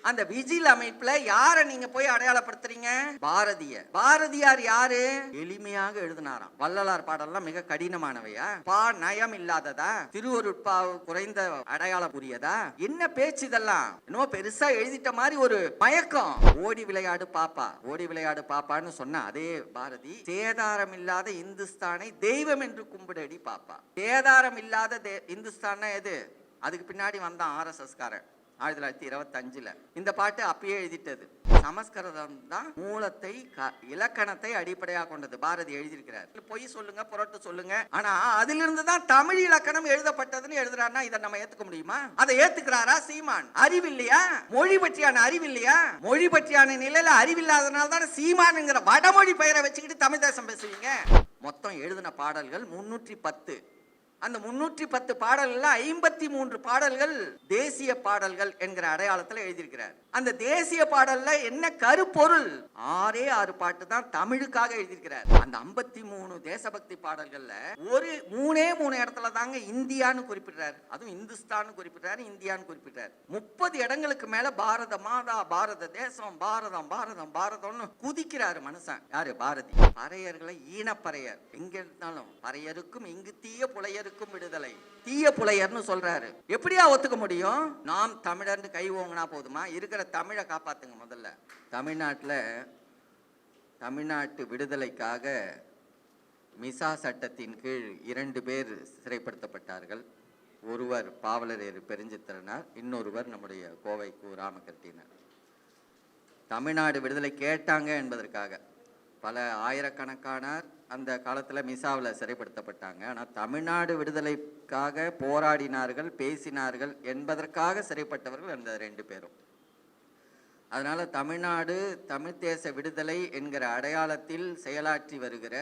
அந்த விஜில் அமைப்புல யாரை நீங்க போய் அடையாளப்படுத்துறீங்க? பாரதியார் யாரு? எளிமையாக எழுதினாராம். வள்ளலார் பாடல்லாம் மிக கடினமானவையா? நயம் இல்லாததா? திருவருட்பா குறைந்த அடையாளம் புரியதா? என்ன பேச்சு இதெல்லாம்? இன்னும் பெருசா எழுதிட்ட மாதிரி ஒரு மயக்கம். ஓடி விளையாடு பாப்பான்னு சொன்ன அதே பாரதி, சேதாரம் இல்லாத இந்துஸ்தானை தெய்வம் என்று கும்பிடடி பாப்பா. சேதாரம் இல்லாத இந்துஸ்தான் எது? அதுக்கு பின்னாடி வந்தான் RSS காரன் 1925. இந்த பாட்டு அப்பயே எழுதிட்டது. சமஸ்கிருதம் தான் மூலத்தை இலக்கணத்தை அடிப்படையாக கொண்டது. பாரதி எழுதியிருக்கிறார். பொய் சொல்லுங்க, புரட்டு சொல்லுங்க, ஆனா அதிலிருந்து தான் தமிழ் இலக்கணம் எழுதப்பட்டதுன்னு எழுதுறாருன்னா இதை நம்ம ஏத்துக்க முடியுமா? அதை ஏத்துக்கிறாரா சீமான்? அறிவில்லையா? மொழி பற்றியான அறிவில்லையா? மொழி பற்றியான நிலையில அறிவில்லாதனால தான் சீமானுங்கிற வடமொழி பெயரை வச்சுக்கிட்டு தமிழ் தேசம் பேசுவீங்க. மொத்தம் எழுதின பாடல்கள் 310. அந்த 310 பாடல்கள் 53 பாடல்கள் தேசிய பாடல்கள் என்கிற அடையாளத்தில் எழுதியிருக்கிறார். அந்த தேசிய பாடல்ல என்ன கருப்பொருள்? 6 பாட்டு தான் தமிழுக்காக எழுதியிருக்கிறார். அந்த 53 தேசபக்தி பாடல்கள்ல ஒரு 3 இடத்துல தாங்க இந்தியான்னு குறிப்பிடுறாரு. அதுவும் இந்துஸ்தான் குறிப்பிடுறாரு, இந்தியான்னு குறிப்பிடுறாரு. 30 இடங்களுக்கு மேல பாரத மாதா, பாரத தேசம், பாரதம் பாரதம் பாரதம்னு குதிக்கிறாரு மனுஷன். யாரு? பாரதி. பறையர்களை ஈனப்பறையர், எங்க இருந்தாலும் பறையருக்கும் இங்கு தீய புலையர் விடுதலை, தீய புலையர்னு சொல்றாரு. எப்படியா ஒத்துக்க முடியும்? நாம் தமிழர்னு கை ஓங்கினா போதுமா? இருக்கிற தமிழை காப்பாத்துங்க. முதல்ல தமிழ்நாட்டு விடுதலைக்காக மிசா சட்டத்தின் கீழ் 2 பேர் சிறைப்படுத்தப்பட்டார்கள். ஒருவர் பாவலரேறு பெருஞ்சித்திரனார், இன்னொருவர் நம்முடைய கோவை ராமகிருஷ்ணனார். தமிழ்நாடு விடுதலை கேட்டாங்க என்பதற்காக பல ஆயிரக்கணக்கானார் அந்த காலத்தில் மிசாவில் சிறைப்படுத்தப்பட்டாங்க. ஆனால் தமிழ்நாடு விடுதலைக்காக போராடினார்கள், பேசினார்கள் என்பதற்காக சிறைப்பட்டவர்கள் அந்த 2 பேரும். அதனால தமிழ்நாடு தமிழ் தேச விடுதலை என்கிற அடையாளத்தில் செயலாற்றி வருகிற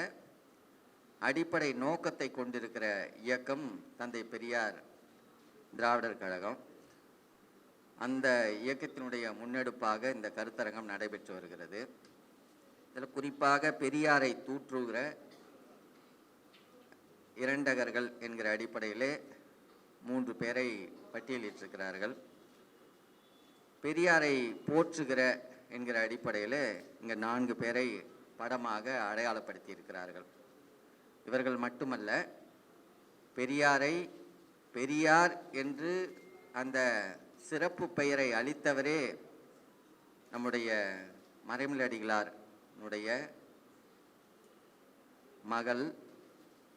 அடிப்படை நோக்கத்தை கொண்டிருக்கிற இயக்கம் தந்தை பெரியார் திராவிடர் கழகம். அந்த இயக்கத்தினுடைய முன்னெடுப்பாக இந்த கருத்தரங்கம் நடைபெற்று வருகிறது. இதில் குறிப்பாக பெரியாரை தூற்றுகிற இரண்டகர்கள் என்கிற அடிப்படையிலே 3 பேரை பட்டியலிட்டிருக்கிறார்கள். பெரியாரை போற்றுகிற என்கிற அடிப்படையில் இங்கே 4 பேரை படமாக அடையாளப்படுத்தி இருக்கிறார்கள். இவர்கள் மட்டுமல்ல, பெரியார் என்று அந்த சிறப்பு பெயரை அளித்தவரே நம்முடைய மறைமலையடிகளார் மகள்.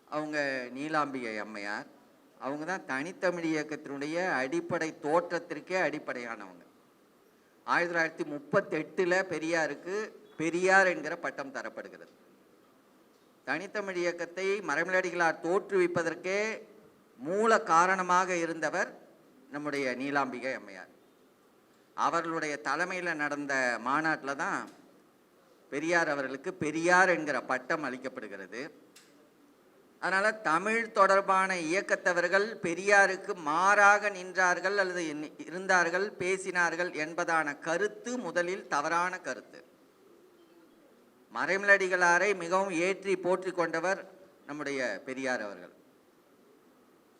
அவங்க நீலாம்பிகை அம்மையார். அவங்க தான் தனித்தமிழ் இயக்கத்தினுடைய அடிப்படை தோற்றத்திற்கே அடிப்படையானவங்க. 1938 பெரியாருக்கு பெரியார் என்கிற பட்டம் தரப்படுகிறது. தனித்தமிழ் இயக்கத்தை மறைமலையடிகளார் தோற்றுவிப்பதற்கே மூல காரணமாக இருந்தவர் நம்முடைய நீலாம்பிகை அம்மையார். அவர்களுடைய தலைமையில் நடந்த மாநாட்டில் தான் பெரியார் அவர்களுக்கு பெரியார் என்கிற பட்டம் அளிக்கப்படுகிறது. அதனால் தமிழ் தொடர்பான இயக்கத்தவர்கள் பெரியாருக்கு மாறாக நின்றார்கள் அல்லது இருந்தார்கள், பேசினார்கள் என்பதான கருத்து முதலில் தவறான கருத்து. மறைமலையடிகளாரை மிகவும் ஏற்றி போற்றி கொண்டவர் நம்முடைய பெரியார் அவர்கள்.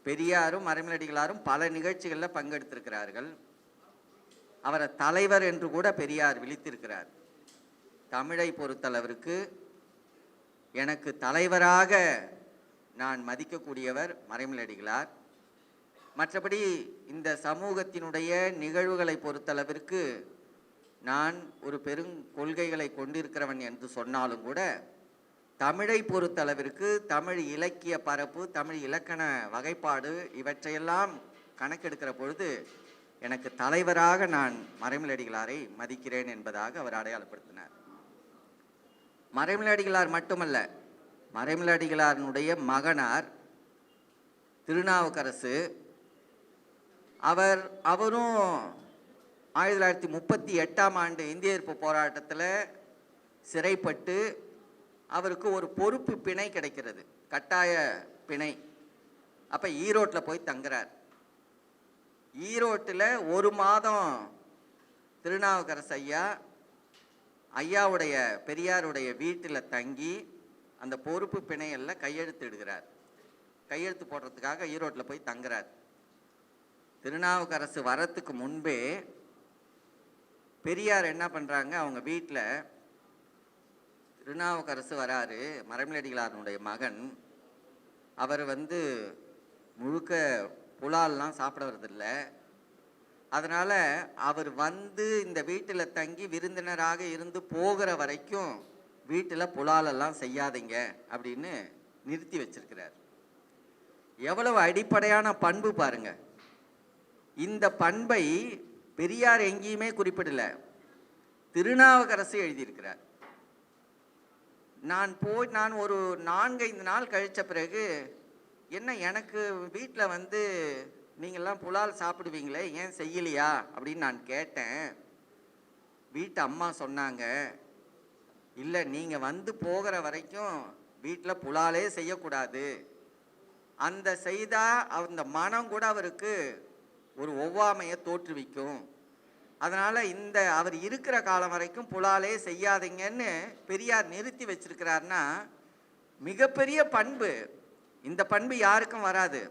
பெரியாரும் மறைமலையடிகளாரும் பல நிகழ்ச்சிகளில் பங்கெடுத்திருக்கிறார்கள். அவரை தலைவர் என்று கூட பெரியார் விழித்திருக்கிறார். தமிழை பொறுத்தளவிற்கு எனக்கு தலைவராக நான் மதிக்கக்கூடியவர் மறைமலையடிகளார். மற்றபடி இந்த சமூகத்தினுடைய நிகழ்வுகளை பொறுத்தளவிற்கு நான் ஒரு பெருங்கொள்கைகளை கொண்டிருக்கிறவன் என்று சொன்னாலும் கூட, தமிழை பொறுத்தளவிற்கு தமிழ் இலக்கிய பரப்பு, தமிழ் இலக்கண வகைப்பாடு இவற்றையெல்லாம் கணக்கெடுக்கிற பொழுது எனக்கு தலைவராக நான் மறைமலையடிகளாரை மதிக்கிறேன் என்பதாக அவர் அடையாளப்படுத்தினார். மறைமலையடிகளார் மட்டுமல்ல, மறைமலையடிகளாருடைய மகனார் திருநாவுக்கரசு, அவரும் 1938 இந்திய எதிர்ப்பு போராட்டத்தில் சிறைப்பட்டு அவருக்கு ஒரு பொறுப்பு பிணை கிடைக்கிறது, கட்டாய பிணை. அப்போ ஈரோட்டில் போய் தங்குறார். ஈரோட்டில் 1 மாதம் திருநாவுக்கரசு ஐயாவுடைய பெரியாருடைய வீட்டில் தங்கி அந்த பொறுப்பு பிணையல்ல கையெழுத்திடுகிறார். கையெழுத்து போடுறதுக்காக ஈரோட்டில் போய் தங்குறார். திருநாவுக்கரசு வரத்துக்கு முன்பே பெரியார் என்ன பண்றாங்க, அவங்க வீட்டில் திருநாவுக்கரசு வராரு, மறைமலடிகளாருடைய மகன். அவர் முழுக்க புலால்லாம் சாப்பிடுறதில்ல. அதனால அவர் இந்த வீட்டில் தங்கி விருந்தினராக இருந்து போகிற வரைக்கும் வீட்டில் புலாலெல்லாம் செய்யாதீங்க அப்படின்னு நிறுத்தி வச்சிருக்கிறார். எவ்வளவு அடிப்படையான பண்பு பாருங்க. இந்த பண்பை பெரியார் எங்கேயுமே குறிப்பிடல, திருநாவுக்கரசு எழுதியிருக்கிறார். நான் ஒரு 4-5 நாள் கழித்த பிறகு, என்ன எனக்கு வீட்டில் நீங்கள்லாம் புலால் சாப்பிடுவீங்களே, ஏன் செய்யலையா அப்படின்னு நான் கேட்டேன். வீட்டு அம்மா சொன்னாங்க, இல்லை நீங்கள் போகிற வரைக்கும் வீட்டில் புலாலே செய்யக்கூடாது, அந்த செய்தால் அந்த மனம் கூட அவருக்கு ஒரு ஒவ்வாமையை தோற்றுவிக்கும், அதனால் அவர் இருக்கிற காலம் வரைக்கும் புலாலே செய்யாதீங்கன்னு பெரியார் நிறுத்தி வச்சிருக்கிறார்னா மிகப்பெரிய பண்பு. இந்த பண்பு யாருக்கும் வராது.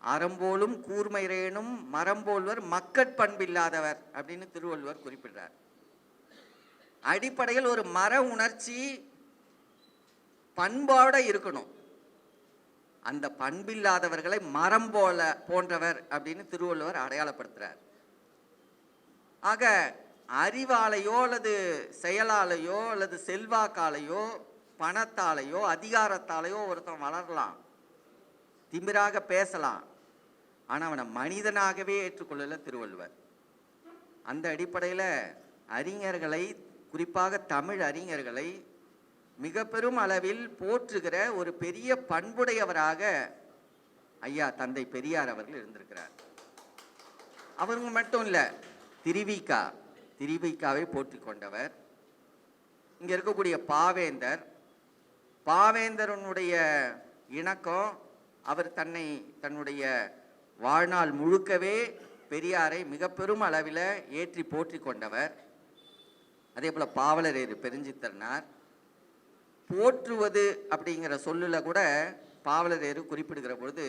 அறம்போலும் கூர்மைரேனும் மரம்போல்வர் மக்கட்பண்பில்லாதவர் அப்படின்னு திருவள்ளுவர் குறிப்பிடுறார். அடிப்படையில் ஒரு மர உணர்ச்சி பண்போட இருக்கணும். அந்த பண்பில்லாதவர்களை மரம் போன்றவர் அப்படின்னு திருவள்ளுவர் அடையாளப்படுத்துறார். ஆக அறிவாலையோ அல்லது செயலாலையோ அல்லது செல்வாக்காலையோ பணத்தாலையோ அதிகாரத்தாலையோ ஒருத்தன் வளரலாம், திமிராக பேசலாம், ஆனால் அவனை மனிதனாகவே ஏற்றுக்கொள்ளல திருவள்ளுவர். அந்த அடிப்படையில் அறிஞர்களை, குறிப்பாக தமிழ் அறிஞர்களை மிக பெரும் அளவில் போற்றுகிற ஒரு பெரிய பண்புடையவராக ஐயா தந்தை பெரியார் அவர்கள் இருந்திருக்கிறார். அவருங்க மட்டும் இல்லை, திருவிக்காவை போற்றி கொண்டவர். இங்கே இருக்கக்கூடிய பாவேந்தரனுடைய இணக்கம், அவர் தன்னுடைய வாழ்நாள் முழுக்கவே பெரியாரை மிக பெரும் அளவில் ஏற்றி போற்றி கொண்டவர். அதே போல் பாவலரேறு பெருஞ்சித்திரனார் போற்றுவது அப்படிங்கிற சொல்லுல கூட பாவலரேறு குறிப்பிடுகிற பொழுது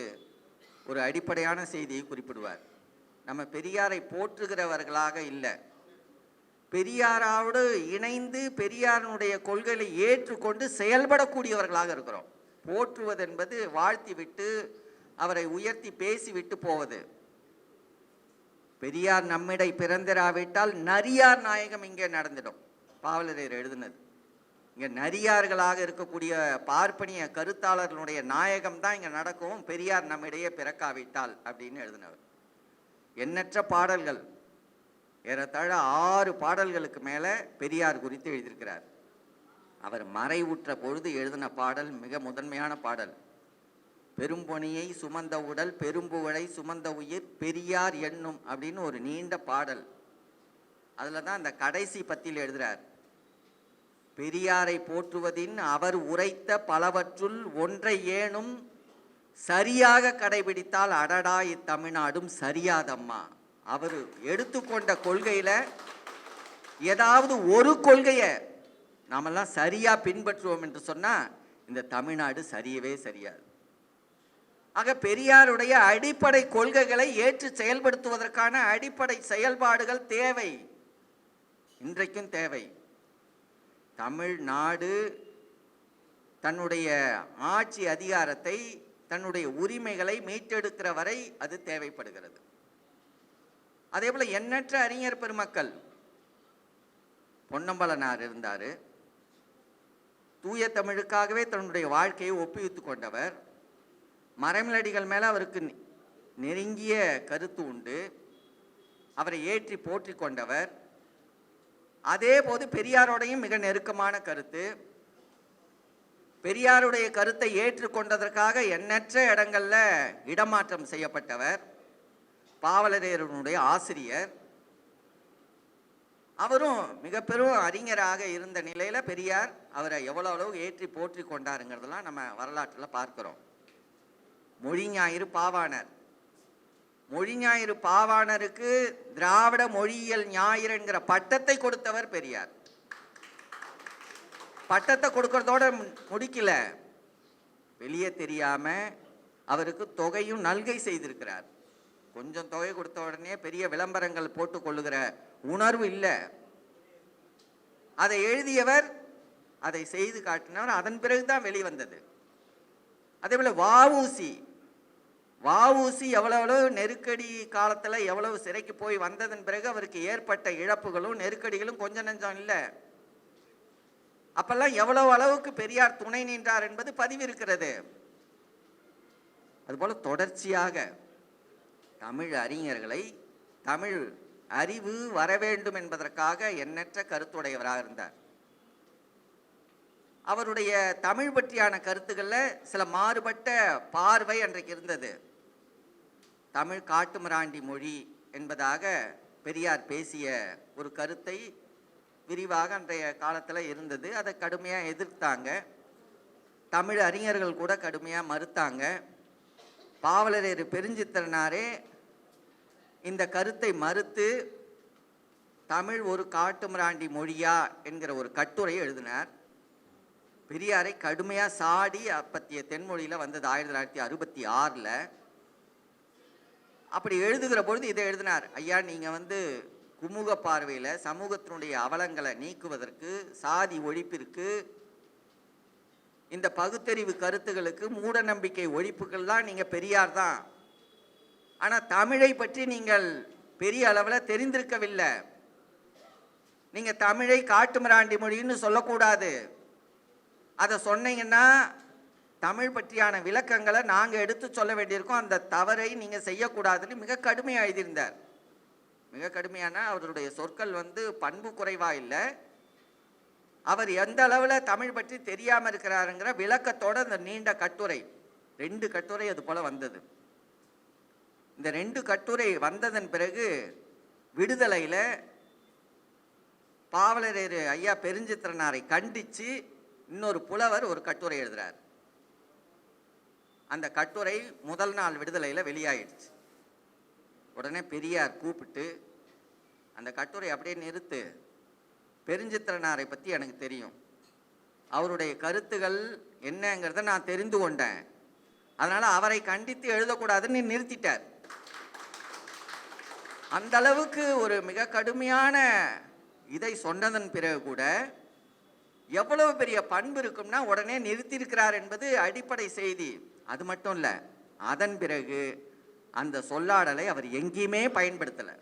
ஒரு அடிப்படையான செய்தியை குறிப்பிடுவார். நம்ம பெரியாரை போற்றுகிறவர்களாக இல்லை, பெரியாரோடு இணைந்து பெரியாருடைய கொள்கைகளை ஏற்றுக்கொண்டு செயல்படக்கூடியவர்களாக இருக்கிறோம். போற்றுவது என்பது வாழ்த்தி விட்டு அவரை உயர்த்தி பேசிவிட்டு போவது. பெரியார் நம்மிடை பிறந்திராவிட்டால் நரியார் நாயகம் இங்கே நடந்துடும். பாவலரேர் எழுதினது. இங்கே நரியார்களாக இருக்கக்கூடிய பார்ப்பனிய கருத்தாளர்களுடைய நாயகம் தான் இங்கே நடக்கும், பெரியார் நம்மிடையே பிறக்காவிட்டால் அப்படின்னு எழுதினவர். எண்ணற்ற பாடல்கள், ஏறத்தாழ 6 பாடல்களுக்கு மேலே பெரியார் குறித்து எழுதியிருக்கிறார். அவர் மறைவுற்ற பொழுது எழுதின பாடல் மிக முதன்மையான பாடல். பெரும்பொனியை சுமந்த உடல் பெரும்புவழை சுமந்த உயிர் பெரியார் எண்ணும் அப்படின்னு ஒரு நீண்ட பாடல். அதில் தான் அந்த கடைசி பத்தியில் எழுதுகிறார், பெரியாரை போற்றுவதின் அவர் உரைத்த பலவற்றுள் ஒன்றை ஏனும் சரியாக கடைபிடித்தால் அடடா இத்தமிழ்நாடும் சரியாதம்மா. அவர் எடுத்துக்கொண்ட கொள்கையில் ஏதாவது ஒரு கொள்கையை நாமெல்லாம் சரியா பின்பற்றுவோம் என்று சொன்னால் இந்த தமிழ்நாடு சரியவே சரியாது. ஆக பெரியாருடைய அடிப்படை கொள்கைகளை ஏற்று செயல்படுத்துவதற்கான அடிப்படை செயல்பாடுகள் தேவை, இன்றைக்கும் தேவை. தமிழ்நாடு தன்னுடைய ஆட்சி அதிகாரத்தை, தன்னுடைய உரிமைகளை மீட்டெடுக்கிற வரை அது தேவைப்படுகிறது. அதே போல எண்ணற்ற அறிஞர் பெருமக்கள், பொன்னம்பலனார் இருந்தார், தூய தமிழுக்காகவே தன்னுடைய வாழ்க்கையை ஒப்புவித்து கொண்டவர். மறைமலடிகள் மேலே அவருக்கு நெருங்கிய கருத்து உண்டு, அவரை ஏற்றி போற்றி கொண்டவர். அதே போது பெரியாரோடையும் மிக நெருக்கமான கருத்து. பெரியாருடைய கருத்தை ஏற்றுக்கொண்டதற்காக எண்ணற்ற இடங்கள்ல இடமாற்றம் செய்யப்பட்டவர். பாவலரேருடைய ஆசிரியர், அவரும் மிக பெரும் அறிஞராக இருந்த நிலையில பெரியார் அவரை எவ்வளவு அளவு ஏற்றி போற்றி கொண்டாருங்கிறதெல்லாம் நம்ம வரலாற்றில் பார்க்கிறோம். மொழி ஞாயிறு பாவாணர், மொழி ஞாயிறு பாவாணருக்கு திராவிட மொழியியல் ஞாயிறு என்கிற பட்டத்தை கொடுத்தவர் பெரியார். பட்டத்தை கொடுக்கறதோட முடிக்கல, வெளியே தெரியாம அவருக்கு தொகையும் நல்கை செய்திருக்கிறார். கொஞ்சம் தொகை கொடுத்த உடனே பெரிய விளம்பரங்கள் போட்டு கொள்ளுகிற உணர்வு இல்லை. அதை எழுதியவர், அதை செய்து காட்டினவர், அதன் பிறகுதான் வெளிவந்தது. அதே போல வஉசி எவ்வளவு நெருக்கடி காலத்துல எவ்வளவு சிறைக்கு போய் வந்ததன் பிறகு அவருக்கு ஏற்பட்ட இழப்புகளும் நெருக்கடிகளும் கொஞ்சம் நெஞ்சம் இல்லை. அப்பெல்லாம் எவ்வளவு அளவுக்கு பெரியார் துணை நின்றார் என்பது பதிவு இருக்கிறது. அதுபோல தொடர்ச்சியாக தமிழ் அறிஞர்களை, தமிழ் அறிவு வர வேண்டும் என்பதற்காக எண்ணற்ற கருத்துடையவராக இருந்தார். அவருடைய தமிழ் பற்றியான கருத்துக்கள்ல சில மாறுபட்ட பார்வை அன்றைக்கு இருந்தது. தமிழ் காட்டுமிராண்டி மொழி என்பதாக பெரியார் பேசிய ஒரு கருத்தை விரிவாக அன்றைய காலத்தில் இருந்தது. அதை கடுமையாக எதிர்த்தாங்க. தமிழ் அறிஞர்கள் கூட கடுமையாக மறுத்தாங்க. பாவலரேறு பெருஞ்சித்திரனாரே இந்த கருத்தை மறுத்து தமிழ் ஒரு காட்டுமிராண்டி மொழியா என்கிற ஒரு கட்டுரையை எழுதினார். பெரியாரை கடுமையாக சாடி அப்பத்திய தென்மொழியில் வந்தது 1966. அப்படி எழுதுகிற பொழுது இதை எழுதினார். ஐயா, நீங்கள் குமுக பார்வையில் சமூகத்தினுடைய அவலங்களை நீக்குவதற்கு, சாதி ஒழிப்பிற்கு, இந்த பகுத்தறிவு கருத்துகளுக்கு, மூட நம்பிக்கை ஒழிப்புக்கள்லாம் நீங்கள் பெரியார் தான். ஆனால் தமிழை பற்றி நீங்கள் பெரிய அளவில் தெரிந்திருக்கவில்லை. நீங்கள் தமிழை காட்டுமிராண்டி மொழின்னு சொல்லக்கூடாது. அதை சொன்னீங்கன்னா தமிழ் பற்றியான விளக்கங்களை நாங்கள் எடுத்து சொல்ல வேண்டியிருக்கோம். அந்த தவறை நீங்கள் செய்யக்கூடாதுன்னு மிக கடுமையாக எழுதியிருந்தார். மிக கடுமையான அவருடைய சொற்கள் பண்பு குறைவாக இல்லை. அவர் எந்த அளவில் தமிழ் பற்றி தெரியாமல் இருக்கிறாருங்கிற விளக்கத்தோட அந்த நீண்ட கட்டுரை, 2 கட்டுரை அது போல வந்தது. இந்த 2 கட்டுரை வந்ததன் பிறகு விடுதலையில் பாவலரேறு ஐயா பெருஞ்சித்திரனாரை கண்டித்து இன்னொரு புலவர் ஒரு கட்டுரை எழுதுறார். அந்த கட்டுரை முதல் நாள் விடுதலையில் வெளியாயிடுச்சு. உடனே பெரியார் கூப்பிட்டு, அந்த கட்டுரை அப்படியே நிறுத்து, பெருஞ்சித்திரனாரை பற்றி எனக்கு தெரியும், அவருடைய கருத்துகள் என்னங்கிறத நான் தெரிந்து கொண்டேன், அதனால் அவரை கண்டித்து எழுதக்கூடாதுன்னு நிறுத்திட்டார். அந்த அளவுக்கு ஒரு மிக கடுமையான இதை சொன்னதன் பிறகு கூட எவ்வளவு பெரிய பண்பு இருக்கும்னா உடனே நிறுத்தியிருக்கிறார் என்பது அடிப்படை செய்தி. அது மட்டும் இல்லை, அதன் பிறகு அந்த சொல்லாடலை அவர் எங்கேயுமே பயன்படுத்தலை.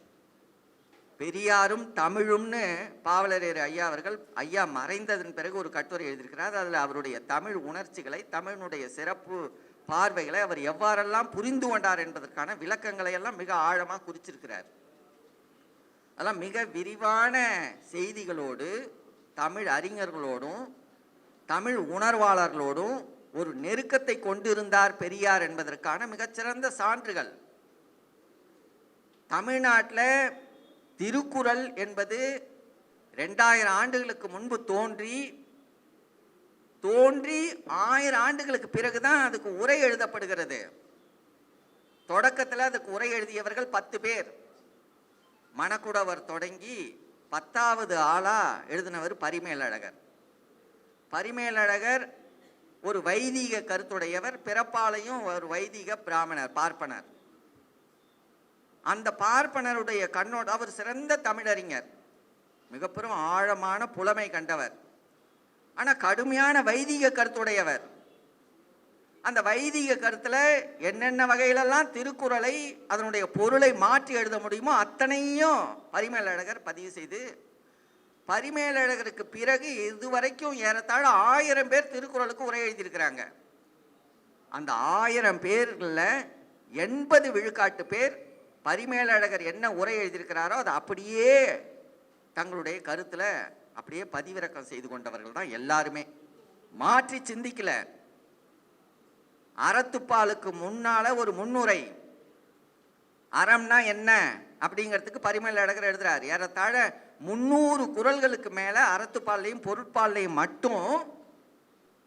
பெரியாரும் தமிழும்னு பாவலரேறு ஐயா அவர்கள் ஐயா மறைந்ததன் பிறகு ஒரு கட்டுரை எழுதியிருக்கிறார். அதில் அவருடைய தமிழ் உணர்ச்சிகளை, தமிழினுடைய சிறப்பு பார்வைகளை அவர் எவ்வாறெல்லாம் புரிந்து கொண்டார் என்பதற்கான விளக்கங்களை எல்லாம் மிக ஆழமாக குறிச்சிருக்கிறார். அதெல்லாம் மிக விரிவான செய்திகளோடு தமிழ் அறிஞர்களோடும் தமிழ் உணர்வாளர்களோடும் ஒரு நெருக்கத்தை கொண்டிருந்தார் பெரியார் என்பதற்கான மிகச்சிறந்த சான்றுகள். தமிழ்நாட்டில் திருக்குறள் என்பது 2000 ஆண்டுகளுக்கு முன்பு தோன்றி 1000 ஆண்டுகளுக்கு பிறகுதான் அதுக்கு உரை எழுதப்படுகிறது. தொடக்கத்தில் அதுக்கு உரை எழுதியவர்கள் 10 பேர். மணக்குடவர் தொடங்கி 10வது ஆளா எழுதினவர் பரிமேலழகர். பரிமேலழகர் ஒரு வைதிக கருத்துடையவர், பிறப்பாலையும் ஒரு வைதிக பிராமணர், பார்ப்பனர். அந்த பார்ப்பனருடைய கண்ணோடு அவர் சிறந்த தமிழறிஞர், மிக பெரும் ஆழமான புலமை கண்டவர், ஆனால் கடுமையான வைதிக கருத்துடையவர். அந்த வைதிக கருத்தில் என்னென்ன வகையிலெல்லாம் திருக்குறளை அதனுடைய பொருளை மாற்றி எழுத முடியுமோ அத்தனையும் பரிமேலழகர் பதிவு செய்து, பரிமேலழகருக்கு பிறகு இதுவரைக்கும் ஏறத்தாழ 1000 பேர் திருக்குறளுக்கு உரை எழுதியிருக்கிறாங்க. அந்த 1000 பேர்ல 80 விழுக்காட்டு பேர் பரிமேலழகர் என்ன உரை எழுதியிருக்கிறாரோ அதை அப்படியே தங்களுடைய கருத்துல அப்படியே பதிவிறக்கம் செய்து கொண்டவர்கள் தான் எல்லாருமே. மாற்றி சிந்திக்கல. அறத்துப்பாலுக்கு முன்னால ஒரு முன்னுரை, அறம்னா என்ன அப்படிங்கிறதுக்கு பரிமேலழகர் எழுதுறாரு. ஏறத்தாழ 300 குறள்களுக்கு மேல அறத்துப்பாலையும் பொருட்பாலையும் மட்டும்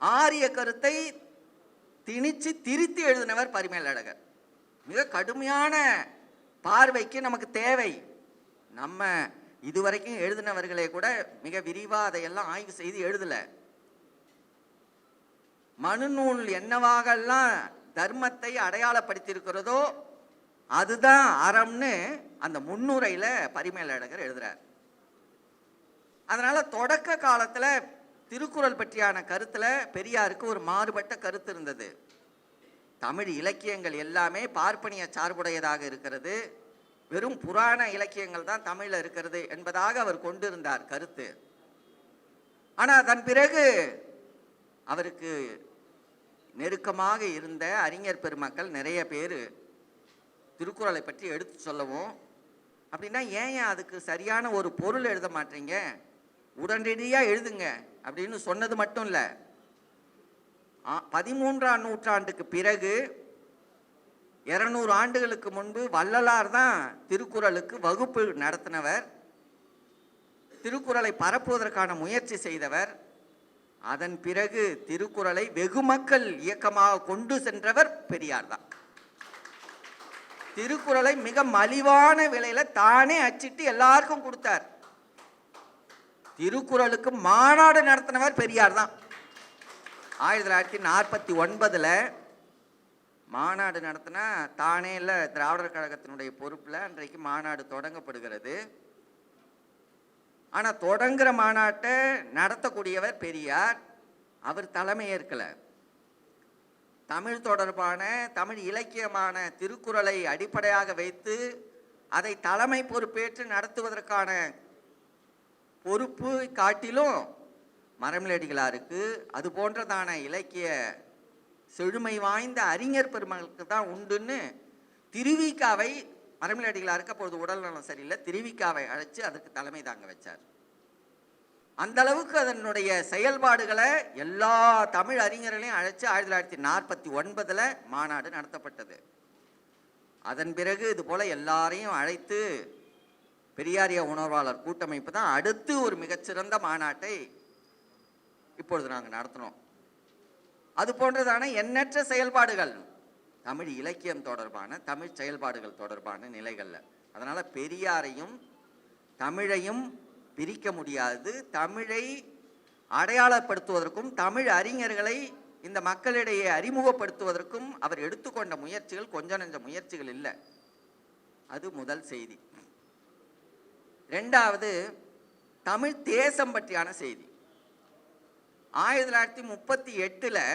ஆரிய கருத்தை திணிச்சு திருத்தி எழுதினவர் பரிமேலழகர். மிக கடுமையான பார்வைக்கு நமக்கு தேவை. நம்ம இதுவரைக்கும் எழுதினவர்களே கூட மிக விரிவாக அதையெல்லாம் ஆய்வு செய்து எழுதல. மனுநூல் என்னவாகலாம் தர்மத்தை அடையாளப்படுத்தியிருக்கிறதோ அதுதான் அறம்னு அந்த முன்னுரையில பரிமேலழகர் எழுதுறார். அதனால தொடக்க காலத்துல திருக்குறள் பற்றியான கருத்துல பெரியாருக்கு ஒரு மாறுபட்ட கருத்து இருந்தது. தமிழ் இலக்கியங்கள் எல்லாமே பார்ப்பனிய சார்புடையதாக இருக்கிறது, வெறும் புராண இலக்கியங்கள் தான் தமிழ்ல இருக்கிறது என்பதாக அவர் கொண்டிருந்தார் கருத்து. ஆனா அதன் பிறகு அவருக்கு நெருக்கமாக இருந்த அறிஞர் பெருமக்கள் நிறைய பேர் திருக்குறளை பற்றி எடுத்து சொல்லவும், அப்படின்னா ஏன் அதுக்கு சரியான ஒரு பொருள் எழுத மாட்டீங்க, உடனடியாக எழுதுங்க அப்படின்னு சொன்னது மட்டும் இல்லை, 13ஆம் நூற்றாண்டுக்கு பிறகு 200 ஆண்டுகளுக்கு முன்பு வள்ளலார் தான் திருக்குறளுக்கு வகுப்பு நடத்தினவர், திருக்குறளை பரப்புவதற்கான முயற்சி செய்தவர். அதன் பிறகு திருக்குறளை வெகுமக்கள் இயக்கமாக கொண்டு சென்றவர் பெரியார் தான். திருக்குறளை மிக மலிவான விலையில தானே அச்சிட்டு எல்லாருக்கும் கொடுத்தார். திருக்குறளுக்கு மாநாடு நடத்தினவர் பெரியார் தான். 1949 மாநாடு நடத்தினா தானே இல்லை, திராவிடர் கழகத்தினுடைய பொறுப்பில் அன்றைக்கு மாநாடு தொடங்கப்படுகிறது. ஆனால் தொடங்குற மாநாட்டை நடத்தக்கூடியவர் பெரியார். அவர் தலைமை ஏற்கலை. தமிழ் தொடர்பான தமிழ் இலக்கியமான திருக்குறளை அடிப்படையாக வைத்து அதை தலைமை பொறுப்பேற்று நடத்துவதற்கான பொறுப்பு காட்டிலும் மறைமலையடிகளாருக்கு அது போன்றதான இலக்கிய செழுமை வாய்ந்த அறிஞர் பெருமக்களுக்கு தான் உண்டுன்னு திருவிக்காவை, மறைமலையடிகளாருக்கு அப்பொழுது உடல்நலம் சரியில்லை, திருவிக்காவை அழைச்சு அதற்கு தலைமை தாங்க வச்சார். அந்த அளவுக்கு அதனுடைய செயல்பாடுகளை எல்லா தமிழ் அறிஞர்களையும் அழைச்சு 1949 மாநாடு நடத்தப்பட்டது. அதன் பிறகு இது போல எல்லாரையும் அழைத்து பெரியாரிய உணர்வாளர் கூட்டமைப்பு தான் அடுத்து ஒரு மிகச்சிறந்த மாநாட்டை இப்பொழுது நாங்கள் நடத்தினோம். அது போன்றதான எண்ணற்ற செயல்பாடுகள் தமிழ் இலக்கியம் தொடர்பான, தமிழ் செயல்பாடுகள் தொடர்பான நிலைகள்ல. அதனால பெரியாரையும் தமிழையும் பிரிக்க முடியாது. தமிழை அடையாளப்படுத்துவதற்கும் தமிழ் அறிஞர்களை இந்த மக்களிடையே அறிமுகப்படுத்துவதற்கும் அவர் எடுத்துக்கொண்ட முயற்சிகள் கொஞ்சம் நெஞ்ச முயற்சிகள் இல்லை. அது முதல் செய்தி. ரெண்டாவது, தமிழ் தேசம் பற்றியான செய்தி. 1938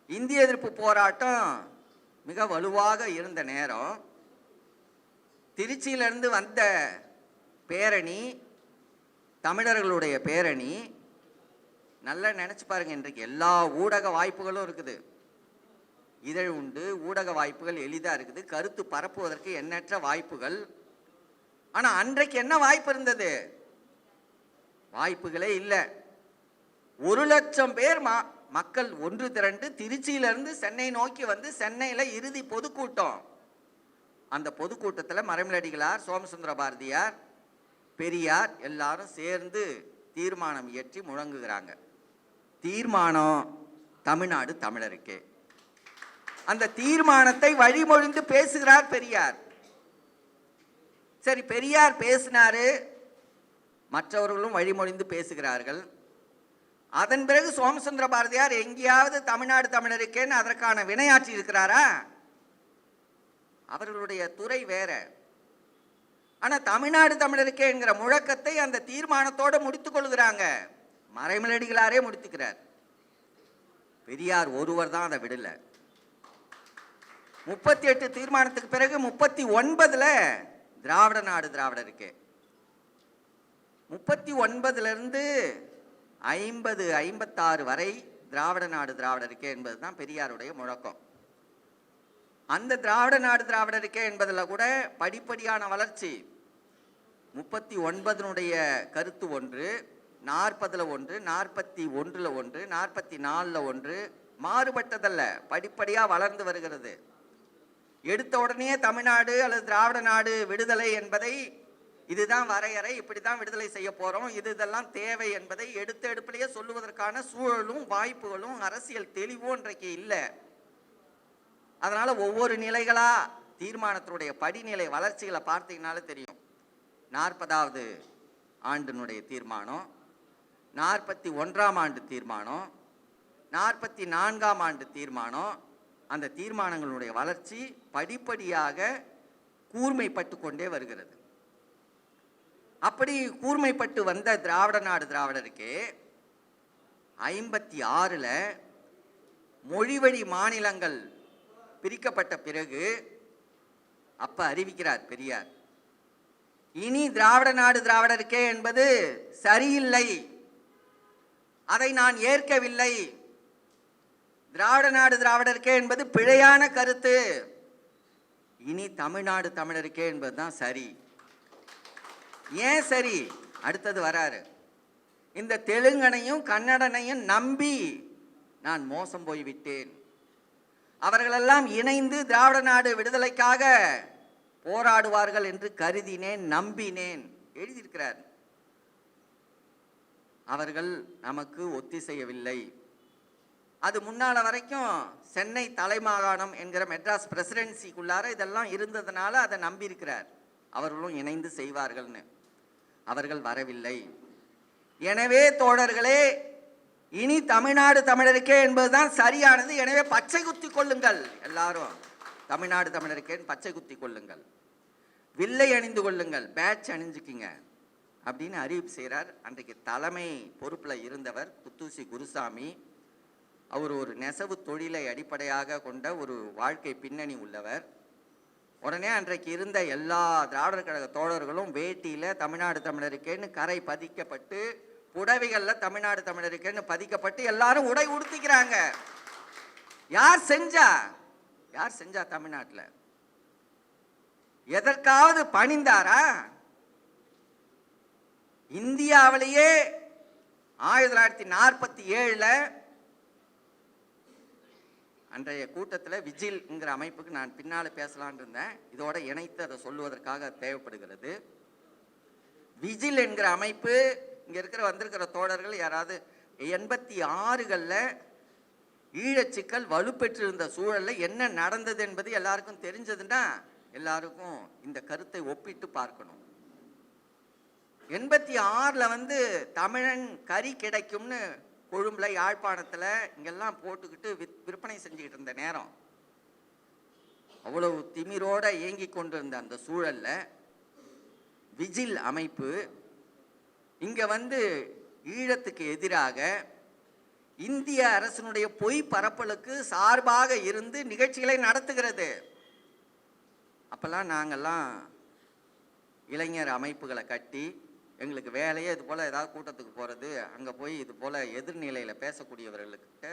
இந்திய எதிர்ப்பு போராட்டம் மிக வலுவாக இருந்த நேரம், திருச்சியிலிருந்து வந்த பேரணி, தமிழர்களுடைய பேரணி, நல்லா நினைச்சு பாருங்க, இன்றைக்கு எல்லா ஊடக வாய்ப்புகளும் இருக்குது, இதழ் உண்டு, ஊடக வாய்ப்புகள் எளிதா இருக்குது, கருத்து பரப்புவதற்கு எண்ணற்ற வாய்ப்புகள். ஆனா அன்றைக்கு என்ன வாய்ப்பு இருந்தது? வாய்ப்புகளே இல்லை. 1,00,000 பேர் மக்கள் ஒன்று திரண்டு திருச்சியிலிருந்து சென்னை நோக்கி வந்து சென்னையில இறுதி பொதுக்கூட்டம். அந்த பொதுக்கூட்டத்தில் மறைமலையடிகளார், சோமசுந்தர பாரதியார், பெரியார் எல்லாரும் சேர்ந்து தீர்மானம் இயற்றி முழங்குகிறாங்க. தீர்மானம் தமிழ்நாடு தமிழருக்கே. அந்த தீர்மானத்தை வழிமொழிந்து பேசுகிறார் பெரியார். சரி, பெரியார் பேசினாரு, மற்றவர்களும் வழிமொழிந்து பேசுகிறார்கள். அதன் பிறகு சோமசுந்தர பாரதியார் எங்கேயாவது தமிழ்நாடு தமிழருக்கேன்னு அதற்கான வினையாற்றி இருக்கிறாரா? அவர்களுடைய துறை வேற. ஆனா தமிழ்நாடு தமிழருக்கே என்கிற முழக்கத்தை அந்த தீர்மானத்தோடு முடித்துக் கொள்கிறாங்க. மறைமலையடிகளாரே முடித்துக்கிறார். பெரியார் ஒருவர் தான் அதை விடல. 38 தீர்மானத்துக்கு பிறகு 39 திராவிட நாடு திராவிடருக்கே. 39 50 56 வரை திராவிட நாடு திராவிடருக்கே என்பது தான் பெரியாருடைய முழக்கம். அந்த திராவிட நாடு திராவிடருக்கே என்பதில் கூட படிப்படியான வளர்ச்சி. 39 கருத்து ஒன்று, 40 ஒன்று, 41 ஒன்று, 44 ஒன்று, மாறுபட்டதல்ல, படிப்படியாக வளர்ந்து வருகிறது. எடுத்த உடனே தமிழ்நாடு அல்லது திராவிட நாடு விடுதலை என்பதை, இதுதான் வரையறை, இப்படிதான் விடுதலை செய்ய போறோம், இதெல்லாம் தேவை என்பதை எடுத்த எடுப்பிலேயே சொல்லுவதற்கான சூழலும் வாய்ப்புகளும் அரசியல் தெளிவும் இன்றைக்கு இல்லை. அதனால ஒவ்வொரு நிலைகளா தீர்மானத்தினுடைய படிநிலை வளர்ச்சிகளை பார்த்தீங்கன்னாலே தெரியும். 40வது ஆண்டினுடைய தீர்மானம், 41ஆம் ஆண்டு தீர்மானம், 44ஆம் ஆண்டு தீர்மானம், அந்த தீர்மானங்களுடைய வளர்ச்சி படிப்படியாக கூர்மைப்பட்டு கொண்டே வருகிறது. அப்படி கூர்மைப்பட்டு வந்த திராவிட நாடு திராவிடருக்கு 56ல் மொழிவழி மாநிலங்கள் பிரிக்கப்பட்ட பிறகு அப்ப அறிவிக்கிறார் பெரியார், இனி திராவிட நாடு திராவிடருக்கே என்பது சரியில்லை, அதை நான் ஏற்கவில்லை, திராவிட நாடு திராவிடருக்கே என்பது பிழையான கருத்து, இனி தமிழ்நாடு தமிழருக்கே என்பதுதான் சரி. ஏன் சரி? அடுத்தது வராரு, இந்த தெலுங்கனையும் கன்னடனையும் நம்பி நான் மோசம் போய்விட்டேன், அவர்களெல்லாம் இணைந்து திராவிட நாடு விடுதலைக்காக போராடுவார்கள் என்று கருதினேன், நம்பினேன் எழுதியிருக்கிறார். அவர்கள் நமக்கு ஒத்திசையவில்லை. அது முன்னால வரைக்கும் சென்னை தலைமாகாணம் என்கிற மெட்ராஸ் பிரசிடென்சிக்குள்ளார இதெல்லாம் இருந்ததுனால அதை நம்பியிருக்கிறார், அவர்களும் இணைந்து செய்வார்கள்னு. அவர்கள் வரவில்லை. எனவே தோழர்களே, இனி தமிழ்நாடு தமிழருக்கே என்பதுதான் சரியானது. எனவே பச்சை குத்தி கொள்ளுங்கள், எல்லாரும் தமிழ்நாடு தமிழருக்கே பச்சை குத்தி கொள்ளுங்கள், வில்லை அணிந்து கொள்ளுங்கள், பேட்ச் அணிஞ்சுக்கிங்க அப்படின்னு அறிவிப்பு செய்கிறார். அன்றைக்கு தலைமை பொறுப்பில் இருந்தவர் குத்தூசி குருசாமி. அவர் ஒரு நெசவு தொழிலை அடிப்படையாக கொண்ட ஒரு வாழ்க்கை பின்னணி உள்ளவர். உடனே அன்றைக்கு இருந்த எல்லா திராவிடர் கழக தோழர்களும் வேட்டியில் தமிழ்நாடு தமிழருக்கேன்னு கரை பதிக்கப்பட்டு, புடவைகளில் தமிழ்நாடு தமிழருக்கேன்னு பதிக்கப்பட்டு எல்லாரும் உடை உடுத்திக்கிறாங்க. யார் செஞ்சா? யார் செஞ்சா? தமிழ்நாட்டில் எதற்காவது பணிந்தாரா? இந்தியாவிலேயே 1947 அன்றைய கூட்டத்தில் விஜில்ங்கிற அமைப்புக்கு நான் பின்னால் பேசலான் இருந்தேன், இதோட இணைத்து அதை சொல்லுவதற்காக தேவைப்படுகிறது. விஜில் என்கிற அமைப்பு, இங்கே வந்திருக்கிற தோழர்கள் யாராவது 86களில் ஈழச்சிக்கல் வலுப்பெற்றிருந்த சூழலில் என்ன நடந்தது என்பது எல்லாருக்கும் தெரிஞ்சதுன்னா எல்லாருக்கும் இந்த கருத்தை ஒப்பிட்டு பார்க்கணும். 86ல் தமிழன் கறி கிடைக்கும்னு கொழும்புல, யாழ்ப்பாணத்தில் இங்கெல்லாம் போட்டுக்கிட்டு விற்பனை செஞ்சுக்கிட்டு இருந்த நேரம், அவ்வளவு திமிரோட இயங்கி கொண்டிருந்த அந்த சூழல்ல விஜில் அமைப்பு இங்க ஈழத்துக்கு எதிராக இந்திய அரசினுடைய பொய் பரப்பலுக்கு சார்பாக இருந்து நிகழ்ச்சிகளை நடத்துகிறது. அப்பெல்லாம் நாங்கெல்லாம் இளைஞர் அமைப்புகளை கட்டி, எங்களுக்கு வேலையே இது போல் ஏதாவது கூட்டத்துக்கு போகிறது, அங்கே போய் இது போல் எதிர்நிலையில் பேசக்கூடியவர்களுக்கிட்ட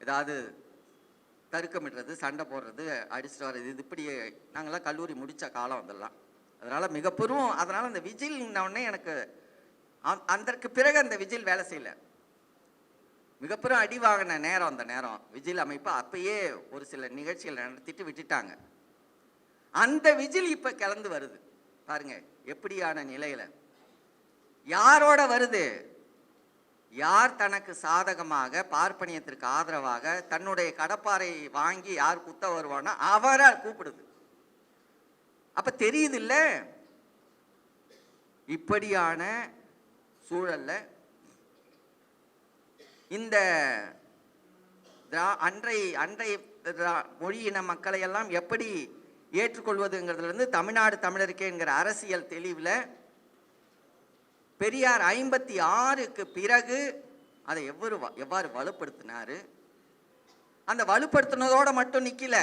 ஏதாவது தருக்கமிடுறது, சண்டை போடுறது, அடிச்சுட்டு வர்றது, இது இப்படி நாங்கள்லாம் கல்லூரி முடித்த காலம் அதெல்லாம். அதனால் மிகப்பெரும், அதனால் அந்த விஜில்னே எனக்கு அதற்கு பிறகு அந்த விஜில் வேலை செய்யலை, மிகப்பெரும் அடி வாங்கின நேரம் அந்த நேரம். விஜில் அமைப்பு அப்பயே ஒரு சில நிகழ்ச்சிகளை நடத்திட்டு விட்டுட்டாங்க. அந்த விஜில் இப்போ கிளந்து வருது பாருங்க எப்படியான நிலையில, யாரோட வருது? யார் தனக்கு சாதகமாக பார்ப்பனியத்திற்கு ஆதரவாக தன்னுடைய கடப்பாரை வாங்கி யார் குத்த வருவானோ அவரை கூப்பிடுது. அப்ப தெரியுது இல்ல, இப்படியான சூழல்ல இந்த அன்றை மொழி இன மக்களை எல்லாம் எப்படி ஏற்றுக்கொள்வதுங்கிறதுல இருந்து தமிழ்நாடு தமிழருக்கே என்கிற அரசியல் தெளிவில் பெரியார் 56க்கு பிறகு அதை எவ்வாறு வலுப்படுத்தினாரு? அந்த வலுப்படுத்தினதோட மட்டும் நிக்கல,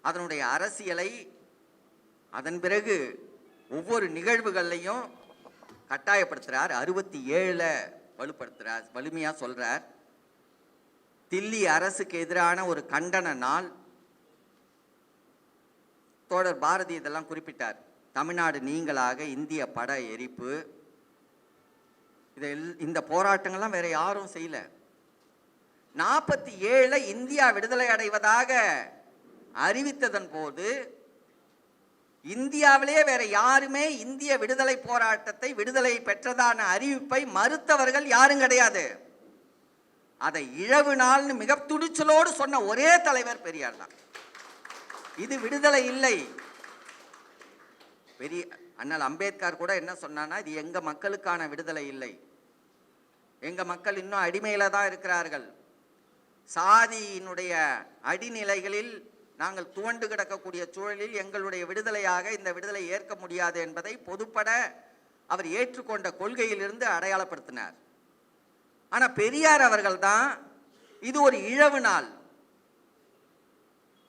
அதனுடைய அரசியலை அதன் பிறகு ஒவ்வொரு நிகழ்வுகள்லையும் கட்டாயப்படுத்துறார். 67ல் வலுப்படுத்துறார், வலிமையா சொல்றார். தில்லி அரசுக்கு எதிரான ஒரு கண்டன நாள். தோழர் பாரதி இதெல்லாம் குறிப்பிட்டார். தமிழ்நாடு நீங்களாக இந்திய பட எரிப்பு, இந்த போராட்டங்கள்லாம் வேற யாரும் செய்யல. 47ல் இந்தியா விடுதலை அடைவதாக அறிவித்ததன் போது இந்தியாவிலேயே வேற யாருமே இந்திய விடுதலை போராட்டத்தை, விடுதலை பெற்றதான அறிவிப்பை மறுத்தவர்கள் யாரும் கிடையாது. அதை இழவு நாள்னு மிக துணிச்சலோடு சொன்ன ஒரே தலைவர் பெரியார் தான். இது விடுதலை இல்லை. பெரிய அண்ணல் அம்பேத்கர் கூட என்ன சொன்னான்னா, இது எங்க மக்களுக்கான விடுதலை இல்லை, எங்க மக்கள் இன்னும் அடிமையில தான் இருக்கிறார்கள், சாதியினுடைய அடிநிலைகளில் நாங்கள் துவண்டு கிடக்கக்கூடிய சூழலில் எங்களுடைய விடுதலையாக இந்த விடுதலை ஏற்க முடியாது என்பதை பொதுப்பட அவர் ஏற்றுக்கொண்ட கொள்கையிலிருந்து அடையாளப்படுத்தினார். ஆனால் பெரியார் அவர்கள் தான் இது ஒரு இழவு நாள்,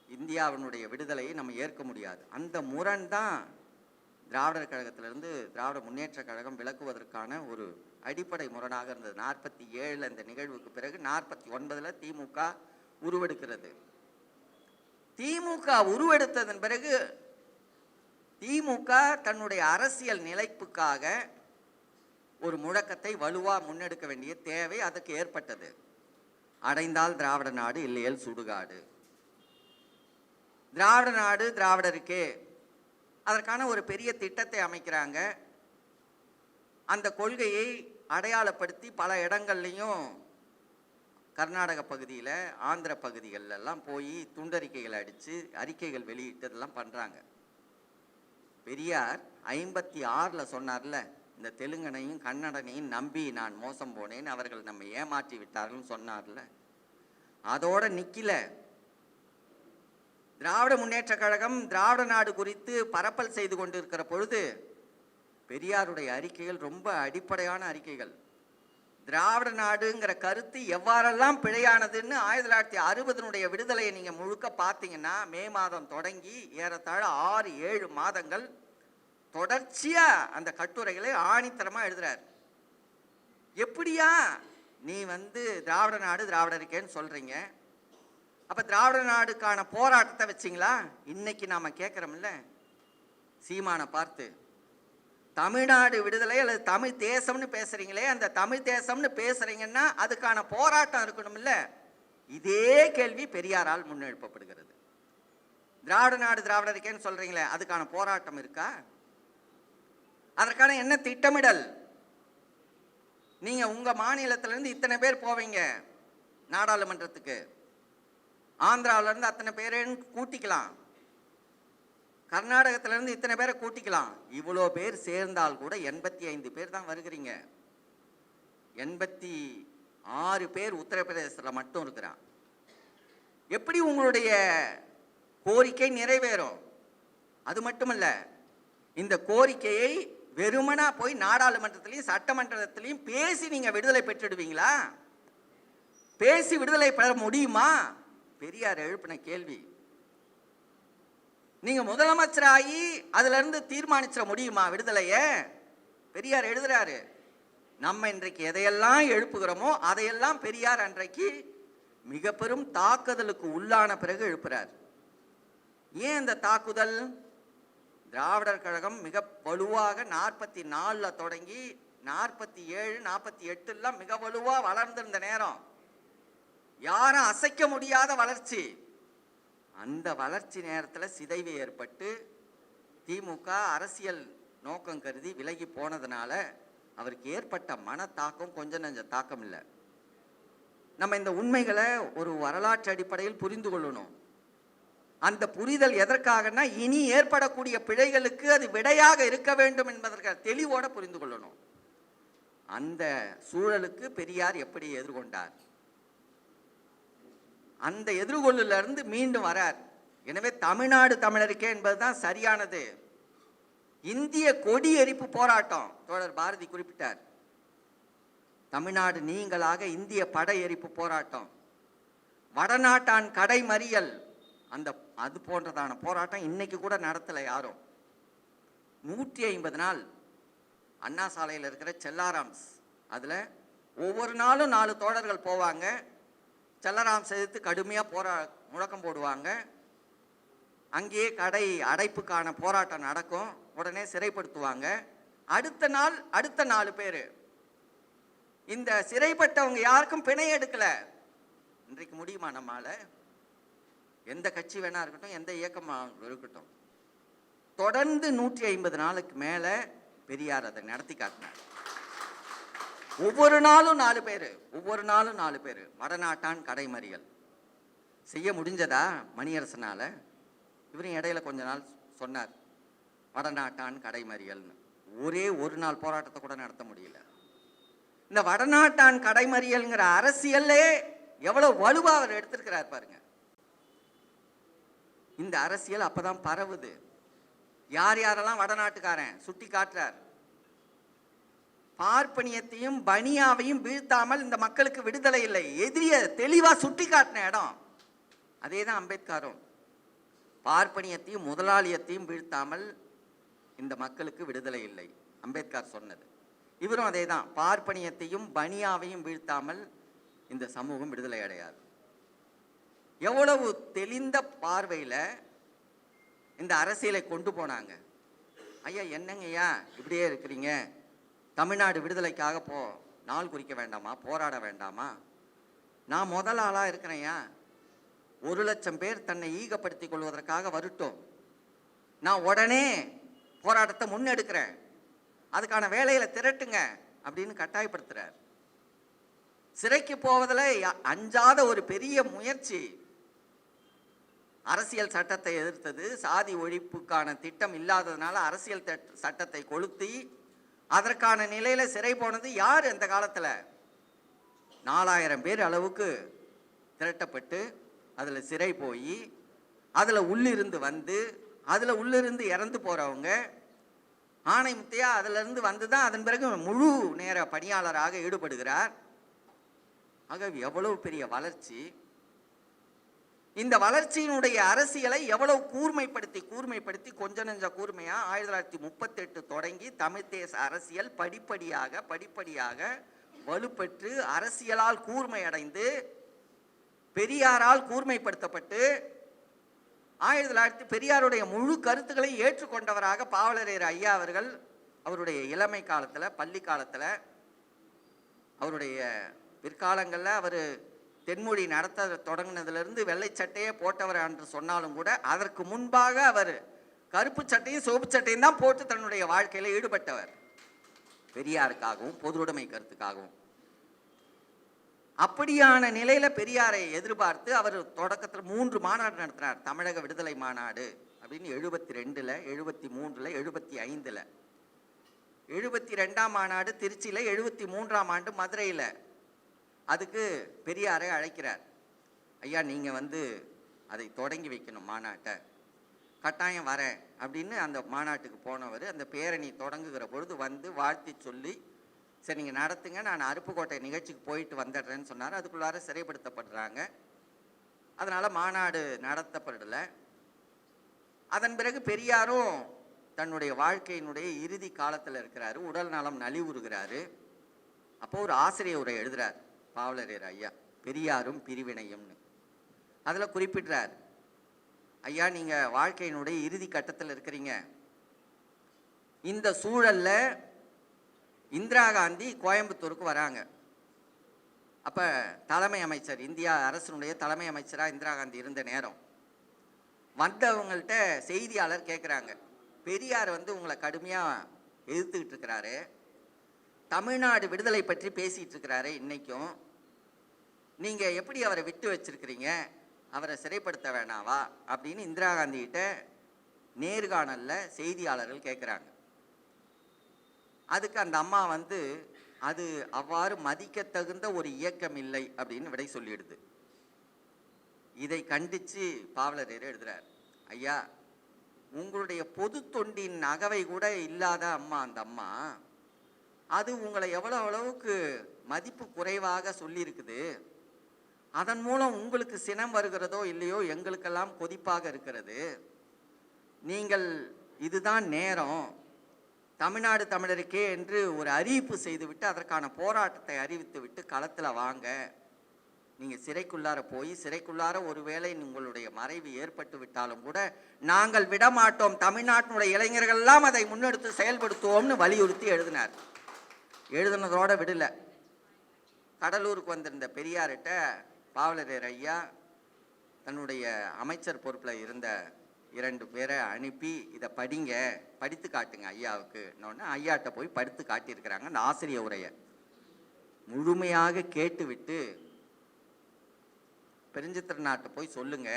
இந்தியாவினுடைய விடுதலையை நம்ம ஏற்க முடியாது, அந்த முரண் தான் திராவிடர் கழகத்திலிருந்து திராவிட முன்னேற்ற கழகம் விளக்குவதற்கான ஒரு அடிப்படை முரணாக இருந்தது. 47 இந்த நிகழ்வுக்கு பிறகு 49 திமுக உருவெடுக்கிறது. திமுக உருவெடுத்ததன் பிறகு திமுக தன்னுடைய அரசியல் நிலைப்புக்காக ஒரு முழக்கத்தை வலுவா முன்னெடுக்க வேண்டிய தேவை அதற்கு ஏற்பட்டது. அடைந்தால் திராவிட நாடு, இல்லையேல் சுடுகாடு. திராவிட நாடு திராவிடருக்கே, அதற்கான ஒரு பெரிய திட்டத்தை அமைக்கிறாங்க. அந்த கொள்கையை அடையாளப்படுத்தி பல இடங்கள்லையும் கர்நாடக பகுதியில், ஆந்திர பகுதிகளில் எல்லாம் போய் துண்டறிக்கைகள் அடித்து அறிக்கைகள் வெளியிட்டதெல்லாம் பண்ணுறாங்க. பெரியார் 56 சொன்னார்ல, இந்த தெலுங்கனையும் கன்னடனையும் நம்பி நான் மோசம் போனேன், அவர்கள் நம்மை ஏமாற்றி விட்டார்கள் சொன்னார்ல, அதோட நிக்கல. திராவிட முன்னேற்ற கழகம் திராவிட நாடு குறித்து பரப்பல் செய்து கொண்டிருக்கிற பொழுது பெரியாருடைய அறிக்கைகள் ரொம்ப அடிப்படையான அறிக்கைகள். திராவிட நாடுங்கிற கருத்து எவ்வாறெல்லாம் பிழையானதுன்னு 1960 விடுதலையை நீங்க முழுக்க பார்த்தீங்கன்னா, மே மாதம் தொடங்கி ஏறத்தாழ 6-7 மாதங்கள் தொடர்ச்சியா அந்த கட்டுரைகளை ஆணித்தரமா எழுதுறார். எப்படியா நீ திராவிட நாடு திராவிடருக்கேன்னு சொல்றீங்க, அப்ப திராவிட நாடுக்கான போராட்டத்தை வச்சிங்களா? இன்னைக்கு நாம கேட்கிறோம்ல சீமானை பார்த்து, தமிழ்நாடு விடுதலை அல்லது தமிழ் தேசம்னு பேசுறீங்களே, அந்த தமிழ் தேசம்னு பேசுறீங்கன்னா அதுக்கான போராட்டம் இருக்கணும்ல. இதே கேள்வி பெரியாரால் முன்னெடுக்கப்படுகிறது. திராவிட நாடு திராவிடருக்கேன்னு சொல்றீங்களே, அதுக்கான போராட்டம் இருக்கா? அதற்கான என்ன திட்டமிடல்? நீங்க உங்க மாநிலத்திலிருந்து இத்தனை பேர் போவீங்க நாடாளுமன்றத்துக்கு, ஆந்திராவில இருந்து அத்தனை பேரேன்னு கூட்டிக்கலாம், கர்நாடகத்திலிருந்து இத்தனை பேரை கூட்டிக்கலாம். இவ்வளோ பேர் சேர்ந்தால் கூட 85 பேர் தான் வருகிறீங்க. 86 பேர் உத்தரப்பிரதேசத்தில் மட்டும் இருக்கிறான். எப்படி உங்களுடைய கோரிக்கை நிறைவேறும்? அது மட்டுமல்ல, இந்த கோரிக்கையை வெறுமனா போய் நாடாளுமன்றத்திலையும் சட்டமன்றத்திலையும் பேசி நீங்க விடுதலை பெற்றுடுவீங்களா? பேசி விடுதலை பெற முடியுமா? பெரியார் எழுப்பின கேள்வி. நீங்க முதலமைச்சராகி அதுல இருந்து தீர்மானிச்சிட முடியுமா விடுதலைய? பெரியார் எழுதுறாரு. நம்ம இன்றைக்கு எதையெல்லாம் எழுப்புகிறோமோ அதையெல்லாம் பெரியார் அன்றைக்கு மிக பெரும் தாக்குதலுக்கு உள்ளான பிறகு எழுப்புறார். ஏன் இந்த தாக்குதல்? திராவிடர் கழகம் மிக வலுவாக 44 தொடங்கி 47, 48 மிக வலுவா வளர்ந்திருந்த நேரம், யாரும் அசைக்க முடியாத வளர்ச்சி. அந்த வளர்ச்சி நேரத்தில் சிதைவு ஏற்பட்டு திமுக அரசியல் நோக்கம் கருதி விலகி போனதுனால அவருக்கு ஏற்பட்ட மனத்தாக்கம் கொஞ்சம் நஞ்ச தாக்கம் இல்லை. நம்ம இந்த உண்மைகளை ஒரு வரலாற்று அடிப்படையில் புரிந்து கொள்ளணும். அந்த புரிதல் எதற்காகனா, இனி ஏற்படக்கூடிய பிழைகளுக்கு அது விடையாக இருக்க வேண்டும் என்பதற்கு தெளிவோட புரிந்து கொள்ளணும். அந்த சூழலுக்கு பெரியார் எப்படி எதிர்கொண்டார், அந்த எதிர்கொள்ளுல இருந்து மீண்டும் வரார். எனவே தமிழ்நாடு தமிழருக்கே என்பதுதான் சரியானது. இந்திய கொடி எரிப்பு போராட்டம் தோழர் பாரதி குறிப்பிட்டார். தமிழ்நாடு நீங்களாக இந்திய படை எரிப்பு போராட்டம், வடநாட்டான் கடை மறியல், அது போன்றதான போராட்டம் இன்னைக்கு கூட நடத்தலை யாரும். 150 நாள் அண்ணா சாலையில் இருக்கிற செல்லாராம்ஸ், அதுல ஒவ்வொரு நாளும் 4 தோழர்கள் போவாங்க. செல்லராம்ஸ் எதிர்த்து கடுமையாக முழக்கம் போடுவாங்க. அங்கேயே கடை அடைப்புக்கான போராட்டம் நடக்கும். உடனே சிறைப்படுத்துவாங்க. அடுத்த 4 பேர். இந்த சிறைப்பட்டவங்க யாருக்கும் பிணை எடுக்கல. இன்றைக்கு முடியுமா நம்மால? எந்த கட்சி வேணா இருக்கட்டும், எந்த இயக்கமாக இருக்கட்டும், தொடர்ந்து 150 நாளுக்கு மேல பெரியார் அதை நடத்தி காட்டினார். ஒவ்வொரு நாளும் 4 பேர், ஒவ்வொரு நாளும் 4 பேர். வடநாட்டான் கடைமறியல் செய்ய முடிஞ்சதா மணியரசனால? இவரும் இடையில கொஞ்ச நாள் சொன்னார் வடநாட்டான் கடைமறியல்னு. ஒரே ஒரு நாள் போராட்டத்தை கூட நடத்த முடியல. இந்த வடநாட்டான் கடைமறியல்ங்கிற அரசியலே எவ்வளவு வலுவா அவர் எடுத்திருக்கிறார் பாருங்க. இந்த அரசியல் அப்பதான் பரவுது. யார் யாரெல்லாம் வடநாட்டுக்காரன் சுட்டி காட்டுறார். பார்ப்பனியத்தையும் பனியாவையும் வீழ்த்தாமல் இந்த மக்களுக்கு விடுதலை இல்லை, எதிரிய தெளிவா சுட்டி காட்டின இடம். அதேதான் அம்பேத்கரும். பார்ப்பனியத்தையும் முதலாளியத்தையும் வீழ்த்தாமல் இந்த மக்களுக்கு விடுதலை இல்லை, அம்பேத்கர் சொன்னது. இவரும் அதேதான், பார்ப்பனியத்தையும் பனியாவையும் வீழ்த்தாமல் இந்த சமூகம் விடுதலை அடையாது. எவ்வளவு தெளிந்த பார்வையில இந்த அரசியலை கொண்டு போனாங்க. ஐயா என்னங்கய்யா இப்படியே இருக்கிறீங்க, தமிழ்நாடு விடுதலைக்காக நாள் குறிக்க வேண்டாமா, போராட வேண்டாமா? நான் முதல் ஆளா இருக்கிறேன்யா, 1,00,000 பேர் தன்னை ஈகப்படுத்திக் கொள்வதற்காக வரட்டும், நான் உடனே போராட்டத்தை முன்னெடுக்கிறேன், அதுக்கான வேலையில திரட்டுங்க அப்படின்னு கட்டாயப்படுத்துறார். சிறைக்கு போவதில் அஞ்சாத ஒரு பெரிய முயற்சி. அரசியல் சட்டத்தை எதிர்த்தது, சாதி ஒழிப்புக்கான திட்டம் இல்லாததுனால அரசியல் சட்டத்தை கொளுத்தி அதற்கான நிலையில சிறை போனது யார்? அந்த காலத்துல 4000 பேர் அளவுக்கு திரட்டப்பட்டு அதுல சிறை போய் அதுல உள்ளிருந்து வந்து அதுல உள்ளிருந்து இறந்து போறவங்க ஆணை முத்தையா அதுல இருந்து வந்துதான் அதன் பிறகு முழு நேர பணியாளராக ஈடுபடுகிறார். ஆக எவ்வளவு பெரிய வளர்ச்சி! இந்த வளர்ச்சியினுடைய அரசியலை எவ்வளவு கூர்மைப்படுத்தி கொஞ்ச நெஞ்ச கூர்மையா 1938 தொடங்கி தமிழ் தேச அரசியல் படிப்படியாக வலுப்பெற்று அரசியலால் கூர்மை அடைந்து பெரியாரால் கூர்மைப்படுத்தப்பட்டு 1900 பெரியாருடைய முழு கருத்துக்களை ஏற்றுக்கொண்டவராக பாவலரேறு ஐயா அவர்கள் அவருடைய இளமை காலத்துல, பள்ளி காலத்துல, அவருடைய பிற்காலங்களில் அவர் தென்மொழி நடத்த தொடங்கினதிலிருந்து வெள்ளை சட்டையே போட்டவர் என்று சொன்னாலும் கூட அதற்கு முன்பாக அவர் கருப்பு சட்டையும் சிவப்பு சட்டையும் தான் போட்டு தன்னுடைய வாழ்க்கையில ஈடுபட்டவர், பெரியாருக்காகவும் பொதுவுடைமை கருத்துக்காகவும். அப்படியான நிலையில பெரியாரை எதிர்பார்த்து அவர் தொடக்கத்தில் 3 மாநாடு நடத்தினார். தமிழக விடுதலை மாநாடு அப்படின்னு 72ல, 73ல, 75ல. 72ஆம் மாநாடு திருச்சியில, 73ஆம் ஆண்டு மதுரையில. அதுக்கு பெரியாரை அழைக்கிறார். ஐயா நீங்க அதை தொடங்கி வைக்கணும் மாநாட்டை, கட்டாயம் வரேன் அப்படின்னு அந்த மாநாட்டுக்கு போனவர் அந்த பேரணி தொடங்குகிற பொழுது வாழ்த்தி சொல்லி சரி நீங்க நடத்துங்க, நான் அருப்புக்கோட்டை நிகழ்ச்சிக்கு போயிட்டு வந்துடுறேன்னு சொன்னார். அதுக்குள்ளார சிறைப்படுத்தப்படுறாங்க. அதனால மாநாடு நடத்தப்படல. அதன் பிறகு பெரியாரும் தன்னுடைய வாழ்க்கையினுடைய இறுதி காலத்தில் இருக்கிறாரு, உடல் நலம் நலிவுறுகிறாரு. அப்போ ஒரு ஆசிரியர் உரை எழுதுறார் பாவலரேறு ஐயா, பெரியாரும் பிரிவினையும்னு. அதுல குறிப்பிடுறார், ஐயா நீங்க வாழ்க்கையினுடைய இறுதி கட்டத்தில் இருக்கிறீங்க, இந்த சூழல்ல இந்திரா காந்தி கோயம்புத்தூருக்கு வராங்க. அப்ப தலைமை அமைச்சர், இந்தியா அரசினுடைய தலைமை அமைச்சரா இந்திரா காந்தி இருந்த நேரம், வந்தவங்கள்ட்ட செய்தியாளர் கேட்குறாங்க, பெரியார் உங்களை கடுமையா எதிர்த்துக்கிட்டு இருக்கிறாரு, தமிழ்நாடு விடுதலை பற்றி பேசிட்டு இருக்கிறாரு, இன்னைக்கும் நீங்க எப்படி அவரை விட்டு வச்சிருக்கிறீங்க, அவரை சிறைப்படுத்த வேணாவா அப்படின்னு இந்திரா காந்தி கிட்ட நேர்காணல்ல செய்தியாளர்கள் கேட்குறாங்க. அதுக்கு அந்த அம்மா அது அவ்வாறு மதிக்க தகுந்த ஒரு இயக்கம் இல்லை அப்படின்னு விடை சொல்லிடுது. இதை கண்டிச்சு பாவலரேறு எழுதுறார், ஐயா உங்களுடைய பொது தொண்டின் அகவை கூட இல்லாத அம்மா அந்த அம்மா, அது உங்களை எவ்வளவு அளவுக்கு மதிப்பு குறைவாக சொல்லியிருக்குது, அதன் மூலம் உங்களுக்கு சினம் வருகிறதோ இல்லையோ எங்களுக்கெல்லாம் கொதிப்பாக இருக்கிறது. நீங்கள் இதுதான் நேரம், தமிழ்நாடு தமிழருக்கே என்று ஒரு அறிவிப்பு செய்துவிட்டு அதற்கான போராட்டத்தை அறிவித்து விட்டு களத்தில் வாங்க, நீங்கள் சிறைக்குள்ளார போய் சிறைக்குள்ளார ஒருவேளை உங்களுடைய மறைவு ஏற்பட்டு விட்டாலும் கூட நாங்கள் விடமாட்டோம், தமிழ்நாட்டினுடைய இளைஞர்கள் எல்லாம் அதை முன்னெடுத்து செயல்படுத்துவோம்னு வலியுறுத்தி எழுதினார். எழுதுனதோட விடல, கடலூருக்கு வந்திருந்த பெரியார்கிட்ட பாவலரேறு ஐயா தன்னுடைய அமைச்சர் பொறுப்பில் இருந்த 2 பேரை அனுப்பி இதை படிங்க, படித்து காட்டுங்க ஐயாவுக்கு. ஐயாட்ட போய் படித்து காட்டியிருக்கிறாங்க. அந்த ஆசிரியர் உரையை முழுமையாக கேட்டுவிட்டு பெருஞ்சித்திரனாட்ட போய் சொல்லுங்க,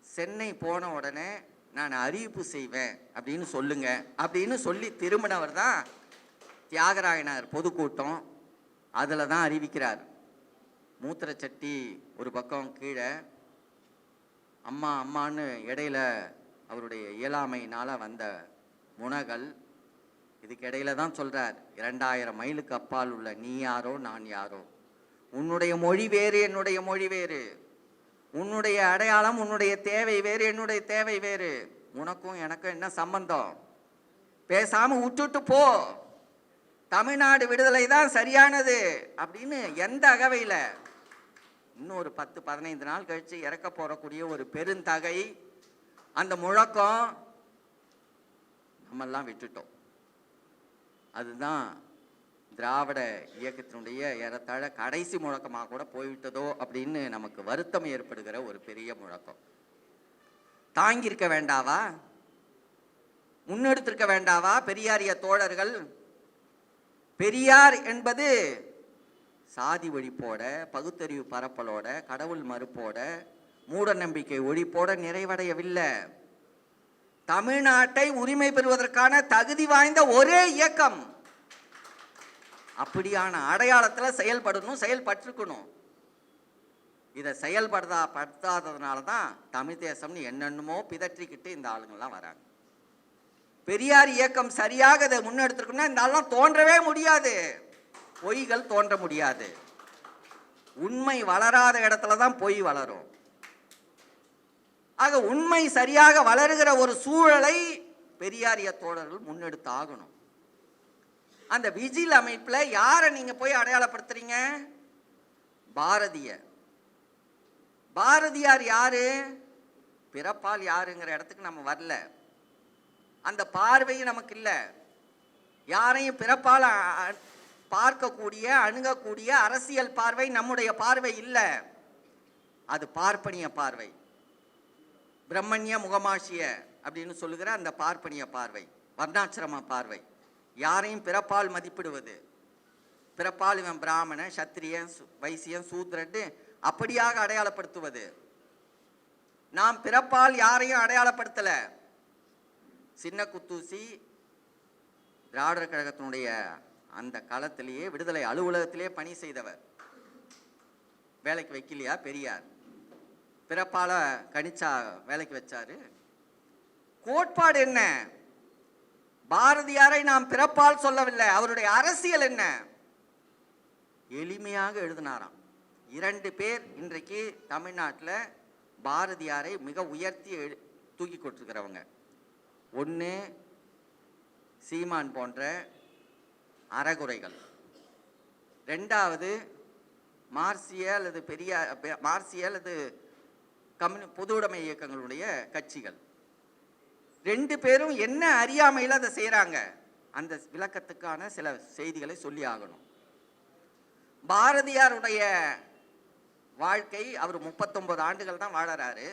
சென்னை போன உடனே நான் அறிவிப்பு செய்வேன் அப்படின்னு சொல்லுங்க அப்படின்னு சொல்லி திரும்பினவர் தான் தியாகராயனார் பொதுக்கூட்டம். அதில் தான் அறிவிக்கிறார், மூத்திர சட்டி ஒரு பக்கம் கீழே, அம்மா அம்மான்னு இடையில அவருடைய இயலாமையினால வந்த முனகல். இதுக்கு இடையில தான் சொல்றார், 2000 மைலுக்கு அப்பால் உள்ள நீ யாரோ நான் யாரோ, உன்னுடைய மொழி வேறு என்னுடைய மொழி வேறு, உன்னுடைய அடையாளம் உன்னுடைய தேவை வேறு என்னுடைய தேவை வேறு, உனக்கும் எனக்கும் என்ன சம்பந்தம், பேசாம விட்டுட்டு போ, தமிழ்நாடு விடுதலை தான் சரியானது அப்படின்னு எந்த அகவையில் இன்னும் ஒரு 10-15 நாள் கழிச்சு இறக்க போறக்கூடிய ஒரு பெருந்தகை அந்த முழக்கம் நம்மெல்லாம் விட்டுட்டோம். அதுதான் திராவிட இயக்கத்தினுடைய ஏறத்தாழ கடைசி முழக்கமாக கூட போய்விட்டதோ அப்படின்னு நமக்கு வருத்தம் ஏற்படுகிற ஒரு பெரிய முழக்கம். தாங்கியிருக்க வேண்டாவா, முன்னெடுத்திருக்க வேண்டாவா பெரியாரிய தோழர்கள்? பெரியார் என்பது சாதி ஒழிப்போட, பகுத்தறிவு பரப்பலோட, கடவுள் மறுப்போட, மூட நம்பிக்கை ஒழிப்போட நிறைவடையவில்லை. தமிழ்நாட்டை உரிமை பெறுவதற்கான தகுதி வாய்ந்த ஒரே இயக்கம். அப்படியான அடையாளத்தில் செயல்படணும், செயல்பட்டிருக்கணும். இதை செயல்படுத்தாததுனால தான் தமிழ் தேசம்னு என்னென்னமோ பிதற்றிக்கிட்டு இந்த ஆளுங்கள்லாம் வராங்க. பெரியார் இயக்கம் சரியாக இதை முன்னெடுத்திருக்குன்னா இந்த ஆளுலாம் தோன்றவே முடியாது, பொய்கள் தோன்ற முடியாது. உண்மை வளராத இடத்துல தான் பொய் வளரும். ஆக உண்மை சரியாக வளருகிற ஒரு சூழலை பெரியாரிய தோழர்கள் முன்னெடுத்து ஆகணும். அந்த விஜில் அமைப்புல யாரை நீங்க போய் அடையாளப்படுத்துறீங்க? பாரதியார் யாரு? பிறப்பால் யாருங்கிற இடத்துக்கு நம்ம வரல. அந்த பார்வையும் நமக்கு இல்லை. யாரையும் பிறப்பால் பார்க்கக்கூடிய, அணுகக்கூடிய அரசியல் பார்வை நம்முடைய பார்வை இல்லை. அது பார்ப்பனிய பார்வை, பிரம்மண்ய முகமாஷிய அப்படின்னு சொல்லுகிற அந்த பார்ப்பனிய பார்வை, வர்ணாசிரம பார்வை. யாரையும் பிறப்பால் மதிப்பிடுவது, பிறப்பால் இவன் பிராமண, சத்திரியன், வைசியன், சூத்ரன்னு அப்படியாக அடையாளப்படுத்துவது. நாம் பிறப்பால் யாரையும் அடையாளப்படுத்தல. சின்ன குத்தூசி திராவிடர் கழகத்தினுடைய அந்த களத்திலேயே, விடுதலை அலுவலகத்திலே பணி செய்தவர். வேலைக்கு வைக்கலையா பெரியார்? பிறப்பால கணிச்சா வேலைக்கு வச்சாரு. கோட்பாடு என்ன? பாரதியாரை நாம் பிறப்பால் சொல்லவில்லை. அவருடைய அரசியல் என்ன? எளிமையாக எழுதினாராம். 2 பேர் இன்றைக்கு தமிழ்நாட்டில் பாரதியாரை மிக உயர்த்தி தூக்கி கொண்டிருக்கிறவங்க. ஒன்று சீமான் போன்ற அறகுறைகள், 2வது மார்க்சிய அல்லது மார்க்சிய அல்லது பொது உடைமை இயக்கங்களுடைய கட்சிகள். 2 பேரும் என்ன அறியாமையில் அதை செய்கிறாங்க? அந்த விளக்கத்துக்கான சில செய்திகளை சொல்லி ஆகணும். பாரதியாருடைய வாழ்க்கை, அவர் 39 ஆண்டுகள் தான் வாழறாரு,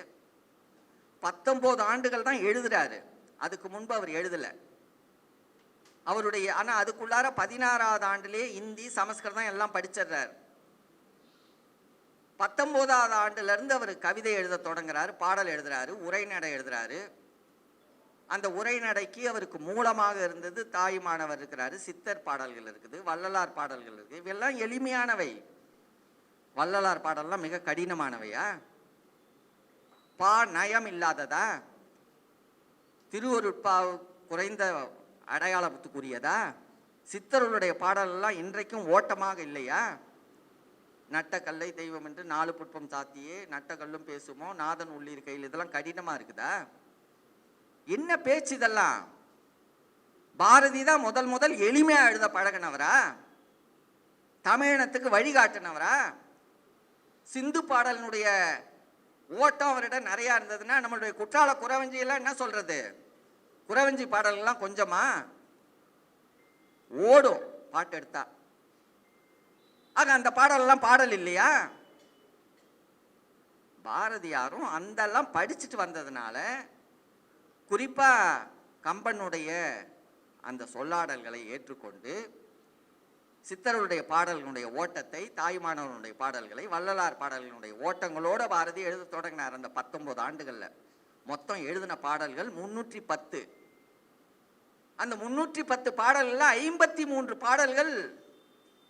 19 ஆண்டுகள் தான் எழுதுறாரு. அதுக்கு முன்பு அவர் எழுதலை. அவருடைய ஆனால் அதுக்குள்ளார 16வது ஆண்டுலேயே இந்தி, சமஸ்கிருதம் எல்லாம் படிச்சிடுறார். 19வது ஆண்டுலேருந்து அவர் கவிதை எழுத தொடங்குறாரு, பாடல் எழுதுறாரு, உரைநடை எழுதுறாரு. அந்த உரைநடைக்கு அவருக்கு மூலமாக இருந்தது தாயுமானவர் இருக்கிறாரு, சித்தர் பாடல்கள் இருக்குது, வள்ளலார் பாடல்கள் இருக்குது. இவெல்லாம் எளிமையானவை. வள்ளலார் பாடல்லாம் மிக கடினமானவையா? நயம் இல்லாததா? திருவருட்பா குறைந்த அடையாளத்துக்குரியதா? சித்தர்களுடைய பாடலெல்லாம் இன்றைக்கும் ஓட்டமாக இல்லையா? நட்டக்கல்லை தெய்வம் என்று 4 புட்பம் சாத்தியே நட்டக்கல்லும் பேசுமோ நாதன் உள்ளிருக்கையில், இதெல்லாம் கடினமா இருக்குதா? என்ன பேச்சு இதெல்லாம்? பாரதி தான் முதல் எளிமையா எழுத பழகினவரா? தமிழினத்துக்கு வழிகாட்டினவரா? சிந்து பாடலினுடைய ஓட்டம் அவரிடம் நிறையா இருந்ததுன்னா நம்மளுடைய குற்றால குறவஞ்சி எல்லாம் என்ன சொல்றது? குறவஞ்சி பாடல்கள்லாம் கொஞ்சமா ஓடும் பாட்டு எடுத்தா. ஆக அந்த பாடலெல்லாம் பாடல் இல்லையா? பாரதியாரும் அந்தெல்லாம் படிச்சுட்டு வந்ததுனால, குறிப்பா கம்பனுடைய அந்த சொல்லாடல்களை ஏற்றுக்கொண்டு சித்தர்களுடைய பாடல்களுடைய ஓட்டத்தை, தாயுமானவனுடைய பாடல்களை, வள்ளலார் பாடல்களுடைய ஓட்டங்களோட பாரதி எழுத தொடங்கினார். அந்த 19 ஆண்டுகளில் மொத்தம் எழுதின பாடல்கள் 310. அந்த 310 பாடல்கள் 53 பாடல்கள்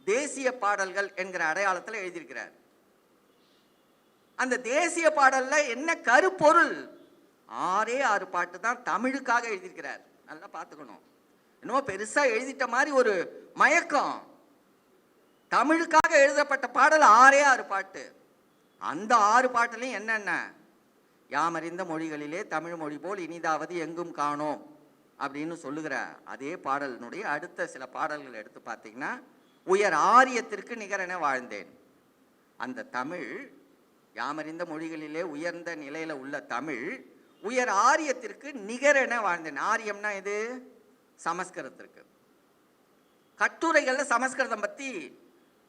தேசிய பாடல்கள் என்கிற அடையாளத்தில் எழுதியிருக்கிறார். அந்த தேசிய பாடல்ல என்ன கருப்பொருள்? 6 பாட்டு தான் தமிழுக்காக எழுதியிருக்கிறார். நல்லா பார்த்துக்கணும். என்னமோ பெருசா எழுதிட்ட மாதிரி ஒரு மயக்கம். தமிழுக்காக எழுதப்பட்ட பாடல் 6 பாட்டு. அந்த 6 பாட்டுலையும் என்னென்ன? யாமறிந்த மொழிகளிலே தமிழ் மொழி போல் இனிதாவது எங்கும் காணோம் அப்படின்னு சொல்லுகிற அதே பாடலினுடைய அடுத்த சில பாடல்கள் எடுத்து பார்த்தீங்கன்னா, உயர் ஆரியத்திற்கு நிகரென வாழ்ந்தேன். அந்த தமிழ், யாமறிந்த மொழிகளிலே உயர்ந்த நிலையில உள்ள தமிழ், உயர் ஆரியத்திற்கு நிகரென வாழ்ந்தேன். ஆரியம்னா இது சமஸ்கிருதத்திற்கு. கட்டுரைகள்ல சமஸ்கிருதம் பத்தி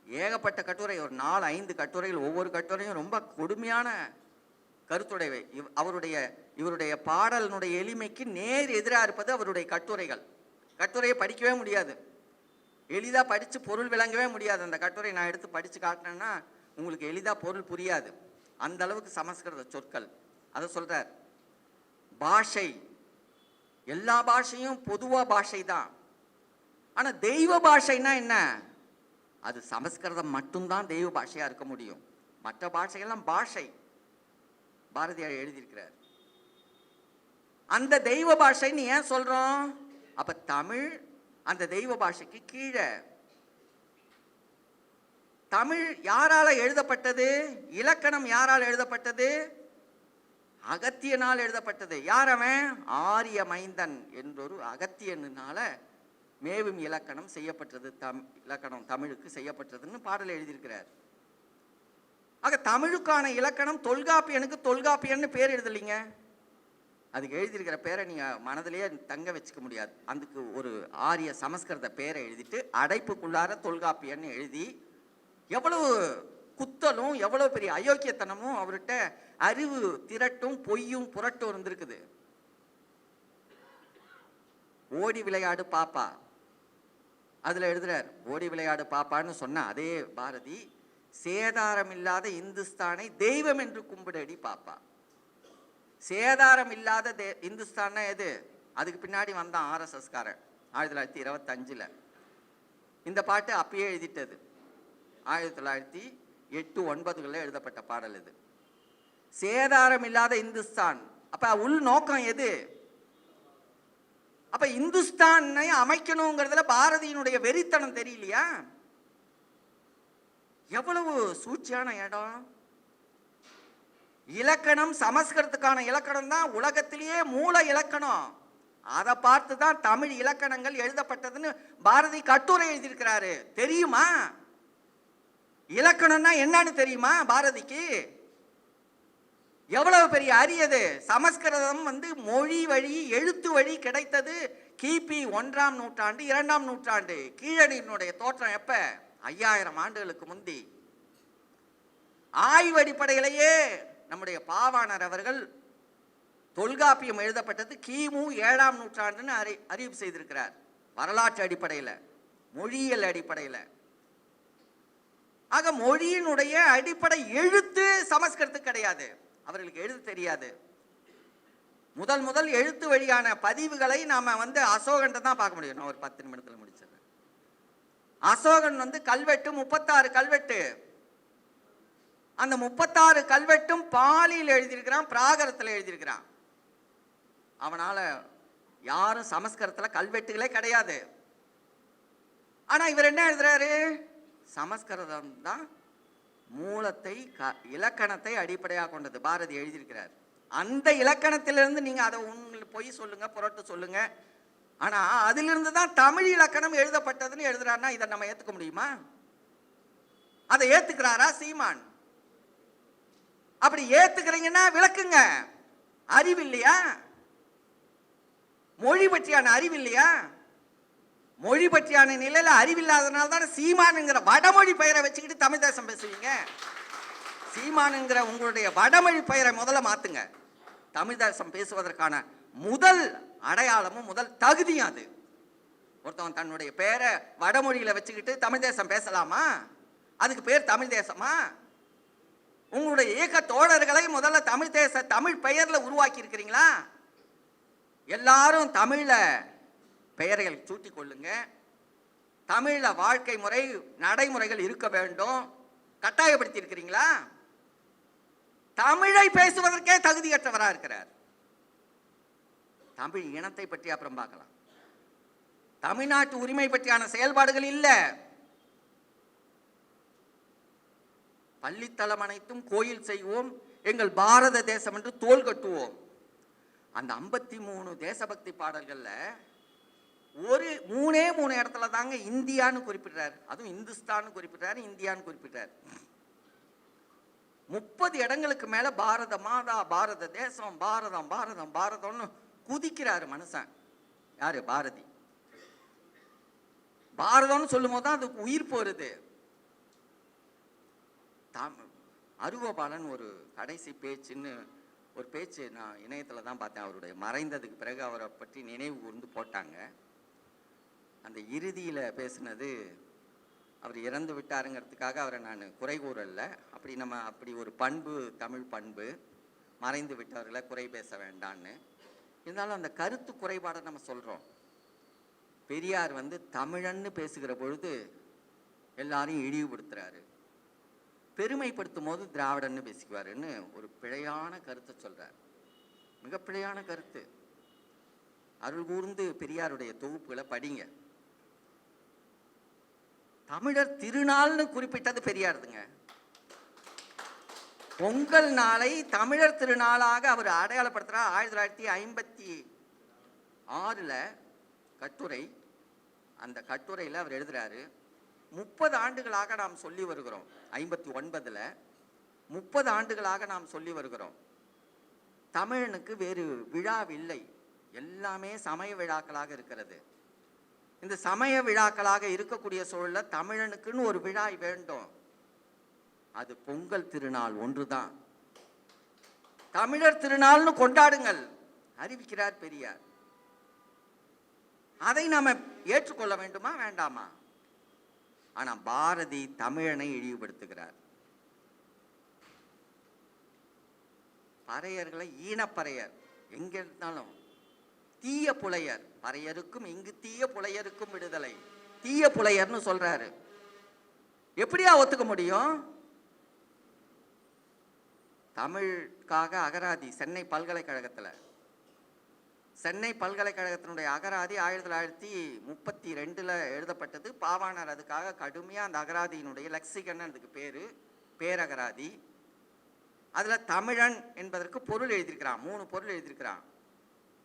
ஏகப்பட்ட கட்டுரை, ஒரு 4-5 கட்டுரைகள். ஒவ்வொரு கட்டுரையும் ரொம்ப கொடுமையான கருத்துடையவை. இவருடைய பாடலினுடைய எளிமைக்கு நேர் எதிராக இருப்பது அவருடைய கட்டுரைகள். கட்டுரையை படிக்கவே முடியாது, எளிதாக படித்து பொருள் விளங்கவே முடியாது. அந்த கட்டுரை நான் எடுத்து படித்து காட்டினேன்னா உங்களுக்கு எளிதாக பொருள் புரியாது. அந்த அளவுக்கு சமஸ்கிருத சொற்கள். அதை சொல்றார். பாஷை, எல்லா பாஷையும் பொதுவா பாஷை தான். ஆனா தெய்வ பாஷைனா என்ன? அது சமஸ்கிருதம் மட்டும்தான் தெய்வ பாஷையா இருக்க முடியும். மற்ற பாஷைகள்லாம் பாஷை. பாரதியார் எழுதியிருக்கிறார். அந்த தெய்வ பாஷைன்னு ஏன் சொல்றோம்? அப்ப தமிழ் அந்த தெய்வ பாஷைக்கு கீழே. தமிழ் யாரால எழுதப்பட்டது? இலக்கணம் யாரால் எழுதப்பட்டது? அகத்தியனால் எழுதப்பட்டது. யார் அவன்? ஆரிய மைந்தன் என்றொரு அகத்தியனால மேவும் இலக்கணம் செய்யப்பட்டது. இலக்கணம் தமிழுக்கு செய்யப்பட்டதுன்னு பாடல் எழுதியிருக்கிறார். ஆக தமிழுக்கான இலக்கணம் தொல்காப்பியனுக்கு தொல்காப்பியன்னு பேர் எழுதலைங்க. அதுக்கு எழுதியிருக்கிற பேரை நீங்க மனதிலேயே தங்க வச்சுக்க முடியாது. அதுக்கு ஒரு ஆரிய சமஸ்கிருத பேரை எழுதிட்டு அடைப்புக்குள்ளார தொல்காப்பியன்னு எழுதி, எவ்வளவு குத்தலும் எவ்வளவு பெரிய அயோக்கியத்தனமும் அவர்கிட்ட அறிவு திரட்டும் பொய்யும் புரட்டும் இருந்திருக்குது. ஓடி விளையாடு பாப்பா, அதுல எழுதுறார். ஓடி விளையாடு பாப்பான்னு சொன்ன அதே பாரதி, சேதாரம் இல்லாத இந்துஸ்தானை தெய்வம் என்று கும்பிடடி பாப்பா. சேதாரம் இல்லாத இந்துஸ்தான் எது? அதுக்கு பின்னாடி வந்தான் RSS காரன் 1925. இந்த பாட்டு அப்பயே எழுதிட்டது. 1908-9 எழுதப்பட்ட பாடல் இது. சேதாரம் இல்லாத இந்துஸ்தான். அப்ப உள் நோக்கம் எது? அப்ப இந்துஸ்தானை அமைக்கணுங்கிறதுல பாரதியினுடைய வெறித்தனம் தெரியலையா? எவ்வளவு சூழ்ச்சியான இடம். இலக்கணம் சமஸ்கிருதத்துக்கான இலக்கணம் தான் உலகத்திலேயே மூல இலக்கணம். அதை பார்த்து தான் தமிழ் இலக்கணங்கள் எழுதப்பட்டதுன்னு பாரதி கட்டுரை எழுதியிருக்கிறாரு. தெரியுமா? இலக்கணம்னா என்னன்னு தெரியுமா பாரதிக்கு? எவ்வளவு பெரிய அரியது. சமஸ்கிருதம் மொழி வழி எழுத்து வழி கிடைத்தது கிபி 1ஆம் நூற்றாண்டு 2ஆம் நூற்றாண்டு. கீழடியினுடைய தோற்றம் எப்ப? 5000 ஆண்டுகளுக்கு முந்தி. ஆய்வு அடிப்படையிலேயே நம்முடைய பாவாணர் அவர்கள் தொல்காப்பியம் எழுதப்பட்டது கிமு 7ஆம் நூற்றாண்டுன்னு அறிவு செய்திருக்கிறார். வரலாற்று அடிப்படையில், மொழியியல் அடிப்படையில். ஆக மொழியினுடைய அடிப்படை எழுத்து சமஸ்கிருதம் கிடையாது. அவர்களுக்கு எழுத தெரியாது. முதல் எழுத்து வழியான பதிவுகளை நாம அசோகன் தான் பார்க்க முடியும். நான் ஒரு 10 நிமிடத்தில் முடிச்சிடுறேன். அசோகன் கல்வெட்டு 36 கல்வெட்டு. அந்த 36 கல்வெட்டும் பாலியில் எழுதியிருக்கிறான், பிராகரத்தில் எழுதியிருக்கிறான். அவனால யாரும் சமஸ்கிருதத்தில் கல்வெட்டுகளே கிடையாது. ஆனா இவர் என்ன எழுதுறாரு? சமஸ்கிருதம் தான் மூலத்தை இலக்கணத்தை அடிப்படையாக கொண்டது பாரதி எழுதியிருக்கிறார். அந்த இலக்கணத்திலிருந்து நீங்க அதை உங்களுக்கு பொய் சொல்லுங்க, புரட்டு சொல்லுங்க, ஆனா அதிலிருந்து தான் தமிழ் இலக்கணம் எழுதப்பட்டதுன்னு எழுதுறாருன்னா இதை நம்ம ஏத்துக்க முடியுமா? அதை ஏத்துக்கிறாரா சீமான்? அப்படி ஏத்துக்கிறீங்கன்னா விளக்குங்க. அறிவு இல்லையா? மொழி பற்றியான அறிவு இல்லையா? மொழி பற்றியான நிலையில அறிவில்லாதனால தான் சீமானுங்கிற வடமொழி பெயரை வச்சுக்கிட்டு தமிழ் தேசம் பேசுவீங்க. சீமானுங்கிற உங்களுடைய வடமொழி பெயரை முதல்ல மாத்துங்க. தமிழ் தேசம் பேசுவதற்கான முதல் அடையாளமும் முதல் தகுதியும் அது. ஒருத்தவன் தன்னுடைய பெயரை வடமொழியில வச்சுக்கிட்டு தமிழ் தேசம் பேசலாமா? அதுக்கு பேர் தமிழ் தேசமா? உங்களுடைய இயக்க தோழர்களை முதல்ல தமிழ் பெயர்ல உருவாக்கி இருக்கிறீங்களா? எல்லாரும் தமிழ்ல பெயர்கள் சூட்டி கொள்ளுங்க. தமிழ்ல வாழ்க்கை முறை நடைமுறைகள் இருக்க வேண்டும். கட்டாயப்படுத்தி இருக்கிறீங்களா? தமிழை பேசுவதற்கே தகுதியற்றவரா இருக்கிறார். தமிழ் இனத்தை பற்றி அப்புறம் பார்க்கலாம். தமிழ்நாட்டு உரிமை பற்றியான செயல்பாடுகள் இல்ல. பள்ளித்தலம் அனைத்தும் கோயில் செய்வோம், எங்கள் பாரத தேசம் என்று தோல் கட்டுவோம். அந்த 53 தேசபக்தி பாடல்கள்ல ஒரு 3 இடத்துல தாங்க இந்தியான்னு குறிப்பிடுறாரு. அதுவும் இந்துஸ்தான் குறிப்பிடுறாரு, இந்தியான்னு குறிப்பிடுறாரு. 30 இடங்களுக்கு மேல பாரத மாதா, பாரத தேசம், பாரதம் பாரதம் பாரதம்னு குதிக்கிறாரு மனுஷன். யாரு? பாரதி. பாரதம்னு சொல்லும் போது தான் அதுக்கு உயிர் போறது. அருகோபாலன் ஒரு கடைசி பேச்சுன்னு ஒரு பேச்சு நான் இணையத்துல தான் பார்த்தேன். அவருடைய மறைந்ததுக்கு பிறகு அவரை பற்றி நினைவு கூர்ந்து போட்டாங்க. அந்த இறுதியில பேசினது, அவர் இறந்து விட்டாருங்கிறதுக்காக அவரை நான் குறை கூறல. அப்படி ஒரு பண்பு, தமிழ் பண்பு, மறைந்து விட்டவர்களை குறை பேச வேண்டான்னு. இருந்தாலும் அந்த கருத்து குறைபாடை நம்ம சொல்றோம். பெரியார் தமிழன்னு பேசுகிற பொழுது எல்லாரையும் இழிவுபடுத்துறாரு. பெருமைப்படுத்தும் போது திராவிடன்னு பேசிக்குவாருன்னு ஒரு பிழையான கருத்தை சொல்றார். மிக பிழையான கருத்து. அருள் கூர்ந்து பெரியாருடைய தொகுப்புகளை படிங்க. தமிழர் திருநாள்னு குறிப்பிட்டது பெரியாருதுங்க. பொங்கல் நாளை தமிழர் திருநாளாக அவர் அடையாளப்படுத்துறார். 1956 கட்டுரை. அந்த கட்டுரையில் அவர் எழுதுறாரு, 30 ஆண்டுகளாக நாம் சொல்லி வருகிறோம். 59 30 ஆண்டுகளாக நாம் சொல்லி வருகிறோம், தமிழனுக்கு வேறு விழாவில்லை, எல்லாமே சமய விழாக்களாக இருக்கிறது. இந்த சமய விழாக்களாக இருக்கக்கூடிய சூழல்ல தமிழனுக்குன்னு ஒரு விழா வேண்டும். அது பொங்கல் திருநாள் ஒன்றுதான். தமிழர் திருநாள்னு கொண்டாடுங்கள் அறிவிக்கிறார் பெரியார். அதை நாம ஏற்றுக்கொள்ள வேண்டுமா வேண்டாமா? ஆனா பாரதி தமிழனை இழிவுபடுத்துகிறார். பறையர்களை ஈனப்பறையர், எங்க இருந்தாலும் தீய புலையர், பறையருக்கும் இங்கு தீய புலையருக்கும் விடுதலை, தீய புலையர்னு சொல்றாரு. எப்படியா ஒத்துக்க முடியும்? தமிழுக்காக அகராதி சென்னை பல்கலைக்கழகத்தினுடைய அகராதி 1932 எழுதப்பட்டது. பாவாணர் அதுக்காக கடுமையா அந்த அகராதியினுடைய லெக்சிகன், அதுக்கு பேரகராதி. அதுல தமிழன் என்பதற்கு பொருள் எழுதியிருக்கிறான், 3 பொருள் எழுதியிருக்கிறான்.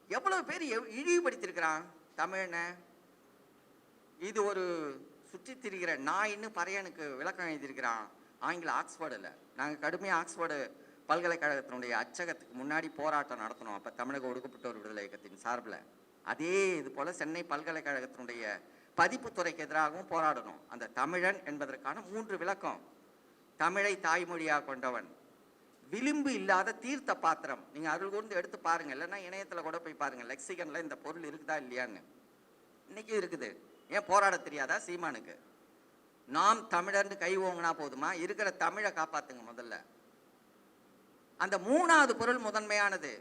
எவ்வளவு பேர் இழிவுபடுத்தியிருக்கிறான் தமிழனை. இது ஒரு சுற்றி திரிகிற நாயின்னு பறையனுக்கு விளக்கம் எழுதியிருக்கிறான் ஆங்கில ஆக்ஸ்போர்டில். நாங்கள் கடுமையாக ஆக்ஸ்போர்டு பல்கலைக்கழகத்தினுடைய அச்சகத்துக்கு முன்னாடி போராட்டம் நடத்தணும். அப்போ தமிழக ஒடுக்கப்பட்டோர் விடுதலை இயக்கத்தின் சார்பில். அதே இது போல் சென்னை பல்கலைக்கழகத்தினுடைய பதிப்புத்துறைக்கு எதிராகவும் போராடணும். அந்த தமிழன் என்பதற்கான 3 விளக்கம். தமிழை தாய்மொழியாக கொண்டவன், விளிம்பு இல்லாத தீர்த்த பாத்திரம். நீங்கள் அருள் கூர்ந்து எடுத்து பாருங்க, இல்லைன்னா இணையத்தில் கூட போய் பாருங்க, லெக்சிகனில் இந்த பொருள் இருக்குதா இல்லையான்னு. இன்னைக்கும் இருக்குது. ஏன் போராட தெரியாதா சீமானுக்கு? நாம் தமிழர்னு கை ஓங்கினா போதுமா? இருக்கிற தமிழை காப்பாத்துங்க முதல்ல. அந்த 3வது பொருள் முதன்மையானது.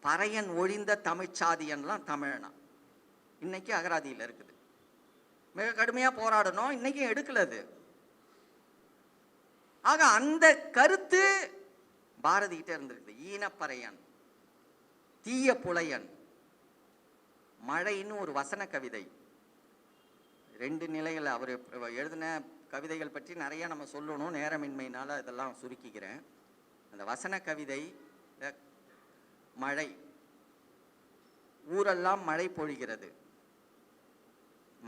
பறையன் ஒழிந்த தமிழ்ச்சாதியன்லாம் தமிழனா இன்னைக்கு அகராதியில் இருக்குது. மிக கடுமையா போராடணும், இன்னைக்கும் எடுக்கலது. ஆக அந்த கருத்து பாரதிகிட்ட இருந்திருக்கு. ஈனப்பறையன், தீய புலையன். மழைன்னு ஒரு வசன கவிதை, 2 நிலைகள். அவர் எழுதின கவிதைகள் பற்றி நிறைய நம்ம சொல்லணும், நேரமின்மையினால இதெல்லாம் சுருக்கிக்கிறேன். அந்த வசன கவிதை, மழை, ஊரெல்லாம் மழை பொழிகிறது,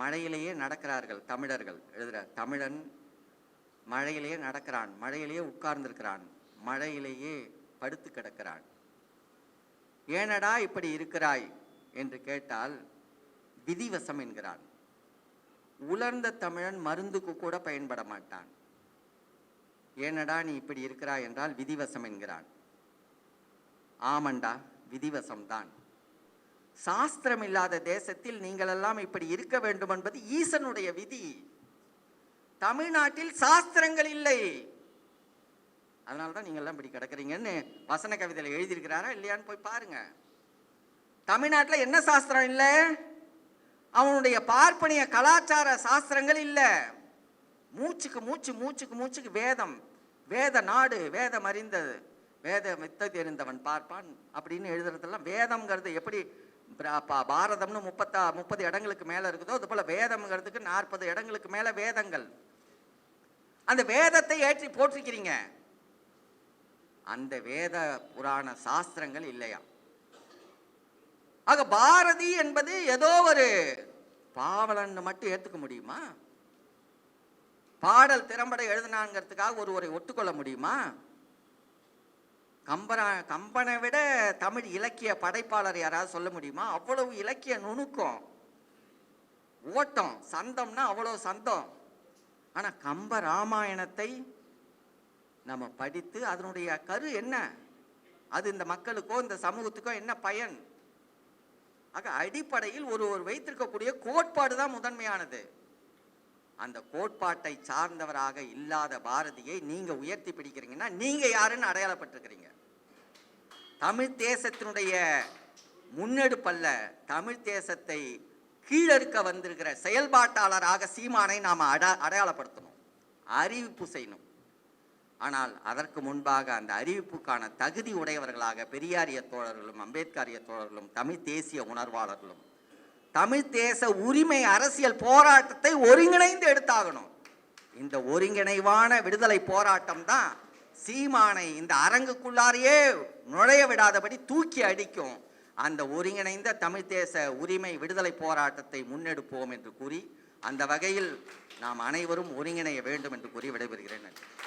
மழையிலேயே நடக்கிறார்கள் தமிழர்கள். எழுதுறார், தமிழன் மழையிலேயே நடக்கிறான், மழையிலேயே உட்கார்ந்திருக்கிறான், மழையிலேயே படுத்து கிடக்கிறான். ஏனடா இப்படி இருக்கிறாய் என்று கேட்டால் விதிவசம் என்கிறான். உலர்ந்த தமிழன் மருந்துக்கு கூட பயன்பட மாட்டான். ஏனடா நீ இப்படி இருக்கிறாய் என்றால் விதிவசம் என்கிறான். ஆமண்டா, விதிவசம்தான். சாஸ்திரம் இல்லாத தேசத்தில் நீங்கள் எல்லாம் இப்படி இருக்க வேண்டும் என்பது ஈசனுடைய விதி. தமிழ்நாட்டில் சாஸ்திரங்கள் இல்லை, அதனால்தான் நீங்க எல்லாம் இப்படி கிடக்குறீங்கன்னு வசன கவிதையில எழுதியிருக்கிறாரா இல்லையான்னு போய் பாருங்க. தமிழ்நாட்டில் என்ன சாஸ்திரம் இல்லை? அவனுடைய பார்ப்பனிய கலாச்சார சாஸ்திரங்கள் இல்லை. மூச்சுக்கு மூச்சுக்கு வேதம், வேத நாடு, வேதம் அறிந்தது, வேத வித்தை தெரிந்தவன் பார்ப்பான் அப்படின்னு எழுதுறதெல்லாம் வேதம்ங்கிறது எப்படி பாரதம்னு 30 இடங்களுக்கு மேல இருக்குதோ அது போல வேதம்ங்கிறதுக்கு 40 இடங்களுக்கு மேல வேதங்கள். அந்த வேதத்தை ஏற்றி போற்றிக்கிறீங்க, அந்த வேத புராண சாஸ்திரங்கள் இல்லையா? ஆக பாரதி என்பது ஏதோ ஒரு பாவலன் மட்டும் ஏத்துக்க முடியுமா? பாடல் திறம்பட எழுதினாங்கிறதுக்காக ஒருவரை ஒத்துக்கொள்ள முடியுமா? கம்பனை விட தமிழ் இலக்கிய படைப்பாளர் யாராவது சொல்ல முடியுமா? அவ்வளவு இலக்கிய நுணுக்கம், ஓட்டம், சந்தம்னா அவ்வளவு சந்தம். ஆனா கம்ப ராமாயணத்தை நம்ம படித்து அதனுடைய கரு என்ன, அது இந்த மக்களுக்கோ இந்த சமூகத்துக்கோ என்ன பயன்? ஆக அடிப்படையில் ஒருவர் வைத்திருக்கக்கூடிய கோட்பாடு தான் முதன்மையானது. அந்த கோட்பாட்டை சார்ந்தவராக இல்லாத பாரதியை நீங்க உயர்த்தி பிடிக்கிறீங்கன்னா நீங்க யாருன்னு அடையாளப்பட்டிருக்கிறீங்க. தமிழ் தேசத்தினுடைய முன்னெடுப்பல்ல, தமிழ் தேசத்தை கீழறுக்க வந்திருக்கிற செயல்பாட்டாளராக சீமானை நாம அடையாளப்படுத்தணும், அறிவிப்பு செய்யணும். ஆனால் அதற்கு முன்பாக அந்த அறிவிப்புக்கான தகுதி உடையவர்களாக பெரியாரிய தோழர்களும் அம்பேத்கரிய தோழர்களும் தமிழ் தேசிய உணர்வாளர்களும் தமிழ் தேச உரிமை அரசியல் போராட்டத்தை ஒருங்கிணைந்து எடுத்தாகணும். இந்த ஒருங்கிணைவான விடுதலை போராட்டம் தான் சீமானை இந்த அரங்குக்குள்ளாரையே நுழைய விடாதபடி தூக்கி அடிக்கும். அந்த ஒருங்கிணைந்த தமிழ் தேச உரிமை விடுதலை போராட்டத்தை முன்னெடுப்போம் என்று கூறி, அந்த வகையில் நாம் அனைவரும் ஒருங்கிணைய வேண்டும் என்று கூறி விடைபெறுகிறேன்.